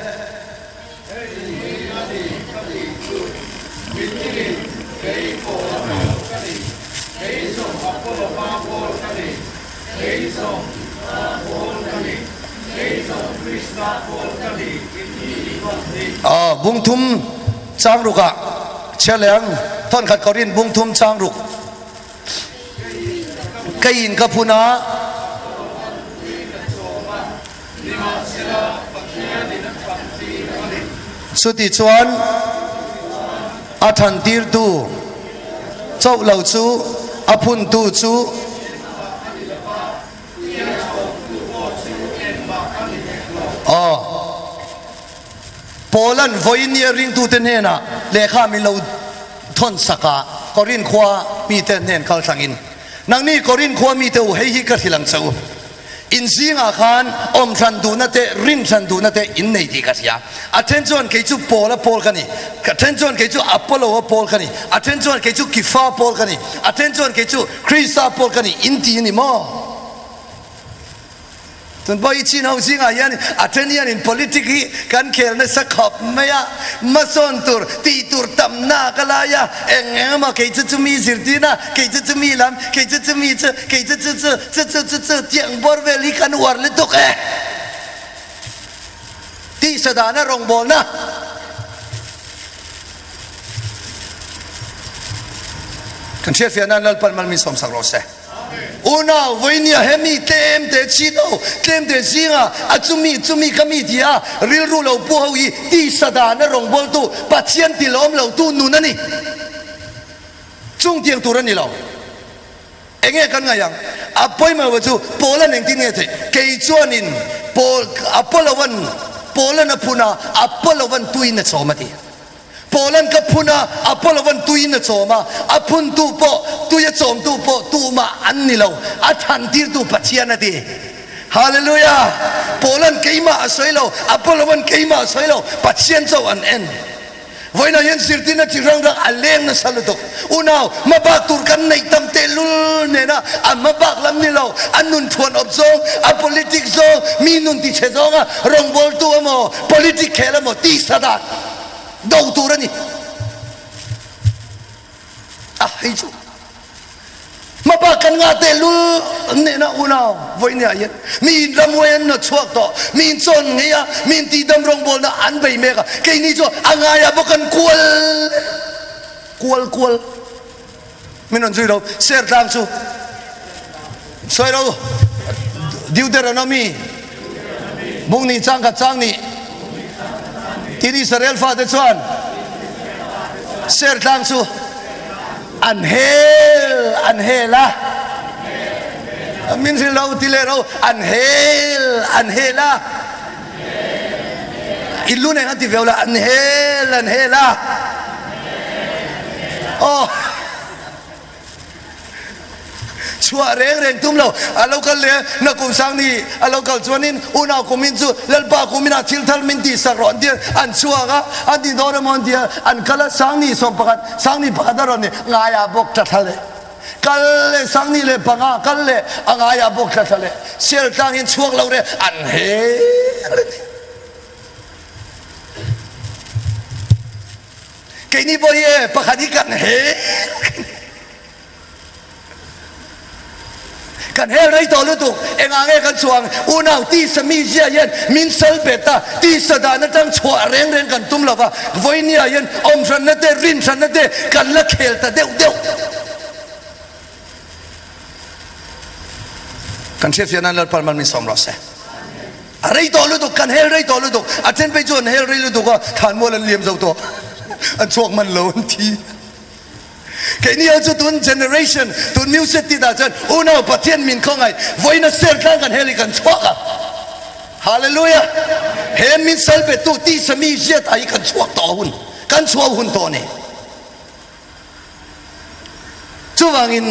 บุงทุมจางรุกะเชียร์แหลงท่อนขัดกอรินบุงทุมจางรุกกยินกับพุนาสุติชวนอาทันตีร์ตูเจ้าเหล่าจูอาพุนตูจูโปแลนด์วอยเนียริงตูเตนเฮนะเลขามิลาวทอนสกากอรินขวามีเตนเฮนเข้าสังอินนังนี้กอรินขวามีเตวเฮฮิกะทิลังเซวอินซิงอาคารอมชันดูนาเตรินชันดูนาเตอินในที่กัสยา attention เกจูโปละโปลกันนี่ attention เกจูอัปโปโลโปลกันนี่ attention เกจูกิฟาโปลกันนี่ attention เกจูคริสตาโปลกันนี่อินทีนี่มั้งจนพออีชินเอาสิงห์ยันอัตเนียนin politics กันเคลนสักขอบไม่ยะมาสอนตัวตีตัวตำหน้ากันเลยะเอ็งมาเกจิจะมีสิทธิ์นะเกจิจะมีลำเกจิจะมีเกจิจะเตียงบอร์เวลิกันวาร์เลตุกที่สถานะรองบอลนะกันเชื่อฟิอานันลปันมันมีสมศักดิ์โรเซ่อุณาวันนี้เฮมีเต็มเตชิโนเต็มเตชิงอ่ะจุมีขมิที่ริลรูเราปูเอาอีที่สถานรองบอลตูปัจเจียนที่ล้อมเราตูนู่นนี่จุงเตียงตัวนี้เราเอ็งกันไงยังอ่ะพอยมาว่าจูโปแลนด์เองที่เนี่ยเถอะเกยจวนินโปอ่ะโปลวันโปแลนด์พูน่าอ่ะโปลวันตุยน์โซมาดีโปแลนด์กับพูน่าอ่ะโปลวันตุยน์โซมาอ่ะพูนตูโปตุยโซมตูโปตูมาอันนี้เราอ่ะทันทีตูปัจเจียนดีฮาเลลูยาโปแลนด์เกี่ยมาสวยเราอ่ะโปลวันเกี่ยมาสวยเราปัจเจียนโซอันเอ็นวันนี้ยันสิร์ตินะที่รังอัลเลงนะสัลตุกอุณาวมาบักตุรกันในตั้มเตลุลเนี่ยนะอ่ะมาบักลำนี้เราอันนุนทวนอบโซอ่ะ politics โซมีนุนที่เชซองอ่ะรองบอลตัวมั้ง politics แค่ละมั้งตีสะดัดดูตัวนี่อ่ะให้จูมาบักกันงาเตลุลเนี่ยนะอุณาววันนี้ยันมีรำเวนนะชวกต่อมีจนเงียมีตีดำรองบอลนะอันไปเมกะแค่นี้จ้ะอ่างายาบุกันกวลไม่นอนช่วยเราเสียตังสู้ช่วยเราดิวเดรนามีบุงนี่จังกับจังนี่ที่นี่อิสราเอลฟาเดชวนเสียตังสู้อันเฮละมินสิเราที่เลเราอันเฮละอิลลูเนี่ยกันที่เวลาอันเฮละโอ้ชัวเร่งตุ้มเราเรากันเลยนักกุมสังนี่เรากันชวนินอุณาคุมินจูเลลปาคุมินาทิลทัลมินตีสักรอนเดียอันชัวกะอันที่โดนมันเดียอันกัลสังนี่สมปกันสังนี่ปากดารอนนี่งายาบกทัดทะเลกัลเลสังนี่เลยปังอ่ะกัลเลงายาบกทัดทะเลเสียตังหินชัวเราเลยอันเฮแค่นี้บ่อยปากนี้กันเฮกันเฮไรต่อเลยตุเองอ่างกันสวงอุณาวที่สมีเจียนมินเซลเบต้าที่สดานตั้งชัวเร่งกันตุ้มละว่าวันนี้ยันอมชันนั่นเดรินชันนั่นเดกันละเคลตาเดียวกันเชฟยันนั่นเลปันมันมีสองรสอะไรต่อเลยตุกันเฮไรต่อเลยตุอาจารย์ไปจวนเฮไรเลยตุก็ทานมัวลันเลียมเจ้าตัวอันช่วงมันโลนทีแค่นี้เอาจุดตุนเจเนอเรชันตุนมิวสิกที่ตาจันอุณาปะเทียนมินข้องไงวันนี้เสียงกันเฮลิกันชัวกันฮาเลลูยาเฮมินเซลเปตุที่สมีเจียตายกันชัวต่อหุ่นกันชัวหุ่นตัวนี้จู่วังอิน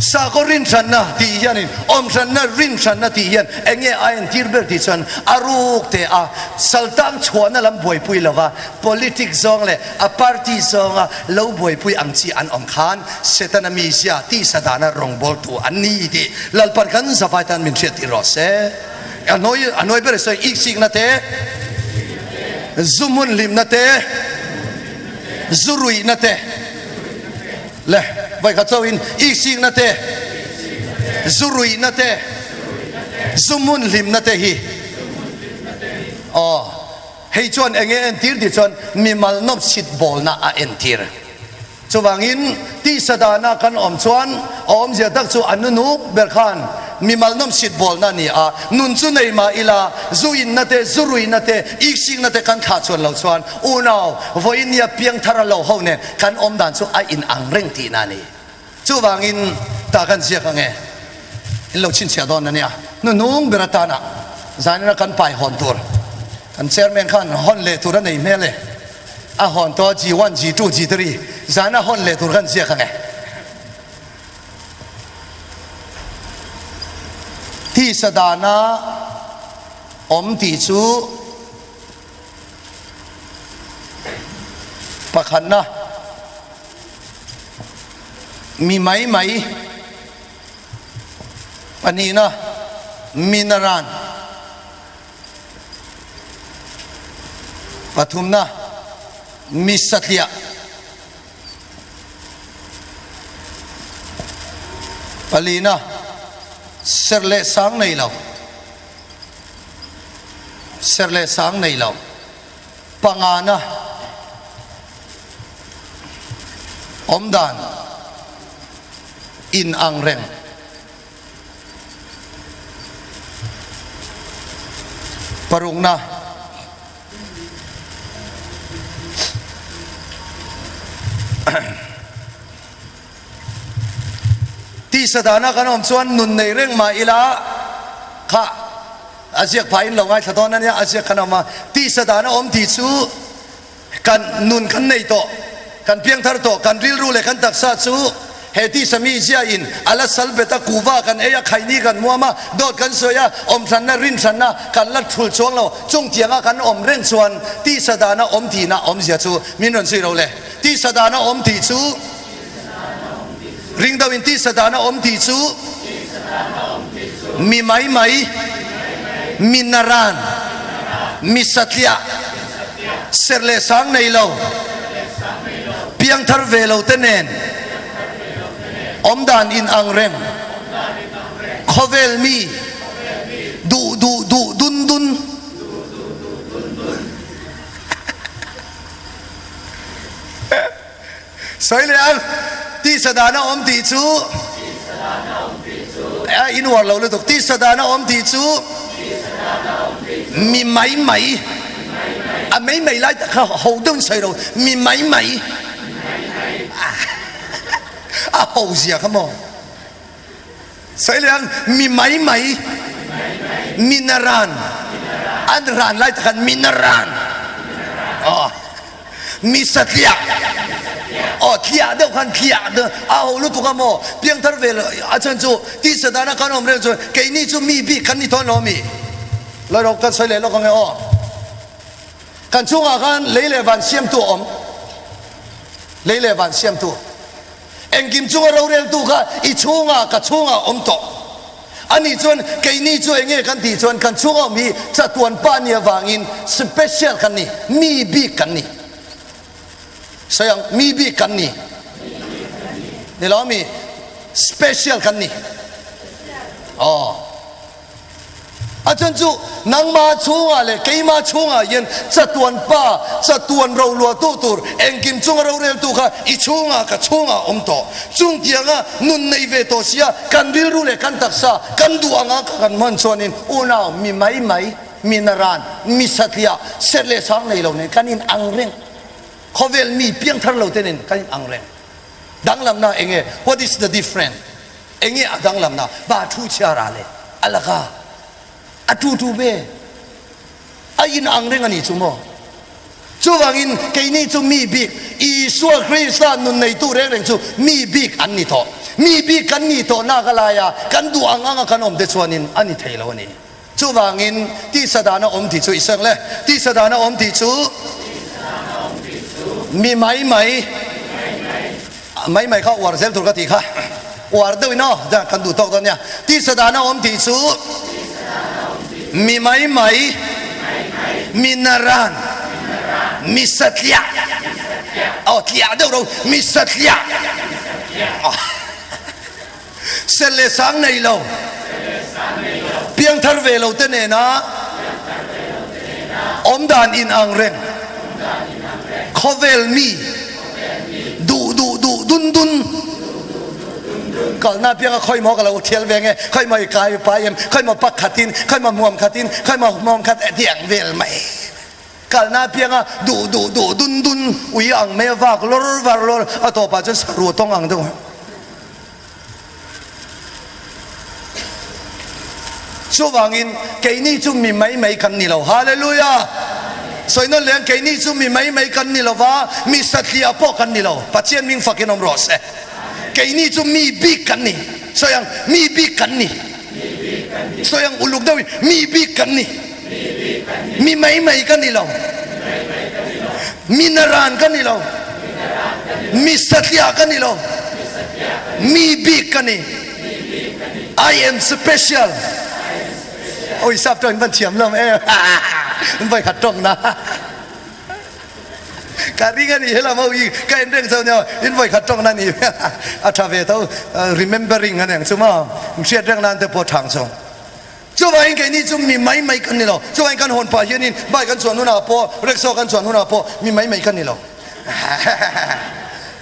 sa ko rin san na ti hianin om san na rin san na ti hian enge ain tirber ti chan aruk te a saltang chhuana lam boi pui lova politic zong le a party zong a lo boi pui ang chi an om khan setana mi sia ti sadana rong bol tu an ni di lalpan kan safai tan min chet ti ro se anoi ber so ik sing na te zumun lim na te zurui na te le vai ka chawin ik sing na te zurui na te zumun lim na te hi hei chuan enge en tir di chuan mi mal nop sit bol na a en tir chuwangin ti sadana kan om chuan om zia tak chu anunu ber khan mi mal nom sit bol na ni a nun chu nei ma ila zuin na te zurui na te ik sing na te kan kha chuan lo chuan u nau voin ya piang thara lo ho ne kan om dan chu a in ang reng ti na ni chuwangin ta kan sia ka nge in lo chin sia don na nia nu nung berata na zanina kan pai hon tur kan chairman khan hon le tur nei mele a hon to G1 G2 G3 zana hon le tur kan sia ka nge ti sadana om ti chu pakhan na mi mai ani na minaran pathum na mi satya palina serle sang nei lo pangana omdan in ang reng parung na ti sadana kan om chuan nun nei reng ma ila kha asiak phain lo ngai thadon ania asiak kan ma ti sadana om ti chu kan nun kan nei to kan piang thar to kan ril ru le kan taksa chu heti sami sia in ala salbeta kuwa kan eya khaini kan muama dot kan soya om sanna rin sanna kan lat thul chong lo chung tianga kan om reng chuan ti sadana om ti na om sia chu min ron sui lo le ti sadana om ti chu ring dawin ti sadana om ti chu mi mai minaran mi satya serle sang nei lo piang thar ve lo tenen om dan in ang rem khovel mi du dun sai le al ti sadana om ti chu in war lo le tok ti sadana om ti chu mi mai a mai lai kha ho dun sai lo mi mai a ho sia come on sai le al mi mai minaran an ran lai khan minaran mi satya thia de khan thia de a ho lu tu ka mo piang thar vel a chan chu ti sadana kan om re chu ke ni chu mi bi kan ni thon lo mi lo ro kan sai le lo ka nge kan chu nga kan leile van siam tu om leile van siam tu engkim chu ro rel tu ka I chunga ka chunga om to ani chuan ke ni chu enge kan ti chuan kan chunga mi cha tuan pa ni awangin special kan ni mi bi kan ni sayang mi bi kan ni lo mi special kan ni achan chu nang ma chunga le ke ma chunga yen cha tuan pa cha tuan ro lo tu tur engkim chung ro rel tu kha I chunga ka chunga om to chung tianga nun nei ve to sia kan bil ru le kan taksa kan duanga kan man chonin unao mi mai minaran mi satya serle sang nei lo ne kanin ang reng khovel mi piang thar lo tenin kanin ang reng danglam na enge what is the difference enge adanglam na ba thu chara le alaka atu be ayin ang reng ani chumo chuwangin ke ni chu mi big I suwa Christa nun nei tu reng chu mi big an ni tho มีบีกันนี่โตหน้ากะลายกันดูอ่างกันอมเดชวนินอันนี้เทลวนี่จูวางินที่สดานะอมที่จูอีสังเลยที่สดานะอมที่จูมีไหมเขาวาร์เซลตุรกติค่ะวาร์ด้วยเนาะจะกันดูตอกตอนเนี้ยที่สดานะอมที่จูมีไหมมีนารานมีสัตยาอ๋อที่อาเดี๋ยวเรามีสัตยาเสลสังในเราเพียงทาร์เวลเตเนนะอมดานอินอังเรงขเวลมีดุนก่อนหน้าเพียงก็ค่อยมองกันเราเที่ยวเวงไงค่อยมากายไปเอ็มค่อยมาปักขัดทินค่อยมามวมขัดทินค่อยมามอมขัดเดียงเวลไหมก่อนหน้าเพียงก็ดุนอุยอังเมวากลอร์อะต่อไปจะสรัวต้องอังด้วยช่วงอินเกนี่จุมีไม่กันนี่เราฮาเลลูยาสวยนั่นเลี้ยงเกนี่จุมีไม่กันนี่เราว่ามีสัตย์อาพอกันนี่เราปัจเจียนมิงฟักนอมรอสเกนี่จุมีบีกันนี่สวยยังมีบีกันนี่สวยยังอุลุกดาวิมีบีกันนี่มีไม่กันนี่เรามีนารานกันนี่เรามีสัตย์กันนี่เรามีบีกันนี่ I am specialโอ้ยซับจนมันเฉียมเริ่มมันไปขัดตรงนะการนี้กันนี่เราไม่อีกการเรื่องเท่านี้อินไปขัดตรงนั่นนี่อาชาเวทremembering กันอย่างสมมติเชื่อเรื่องนั้นแต่พอทางส่งช่วยกันนี่จุ่มมีไม่กันนี่เราช่วยกันหอนป่าเย็นนี่บ่ายกันส่วนนู้นพอเรียกโซกันส่วนนู้นพอมีไม่กันนี่เรา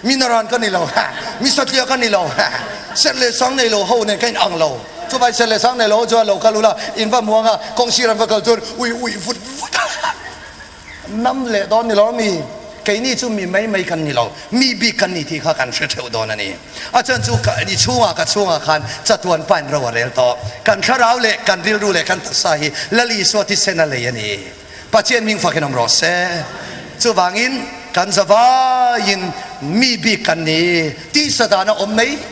มีนารานกันนี่เรามีสัตยากันนี่เราเสร็จเลยสังในเราเขาเนี่ยกันอังเราช่วยเสร็จเลยสังในเราช่วยเรากันรู้ละอินว่ามัวงากองชีรันว่ากันจนอุ้ยฟุดน้ำเละตอนนี้เรามีแค่นี้จุ่มมีไม่กันนี่เรามีบีกันนี่ที่เขากันเชื่อถือโดนนี่อาจารย์จูกันนี่ช่วงกับช่วงคันจัดวันปันเราเรียลต่อกันข้าวเละกันริลรู้เละกันตัดสายละลีสวัสดิ์เซนอะไรนี่ปัจเจียนมิงฟักนอมรอเซ่จูบางินกันสบายินมีบีกันนี่ที่สดานะอม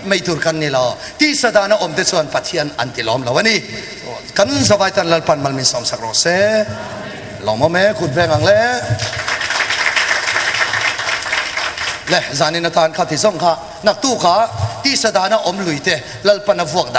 ไม่ถูกกันนี่เราที่สดานะอมเดชวนปัจเจียนอันติลอมเราวันนี้กันสบายตันลัลปันมัลมินสอมสักรอเซ่ลองมาแม่ขุดแบงอังเล่และจานินทานข้าที่ส่งข้านักตู้ข้าที่สดานะอมลุยเตลัลปันวกดา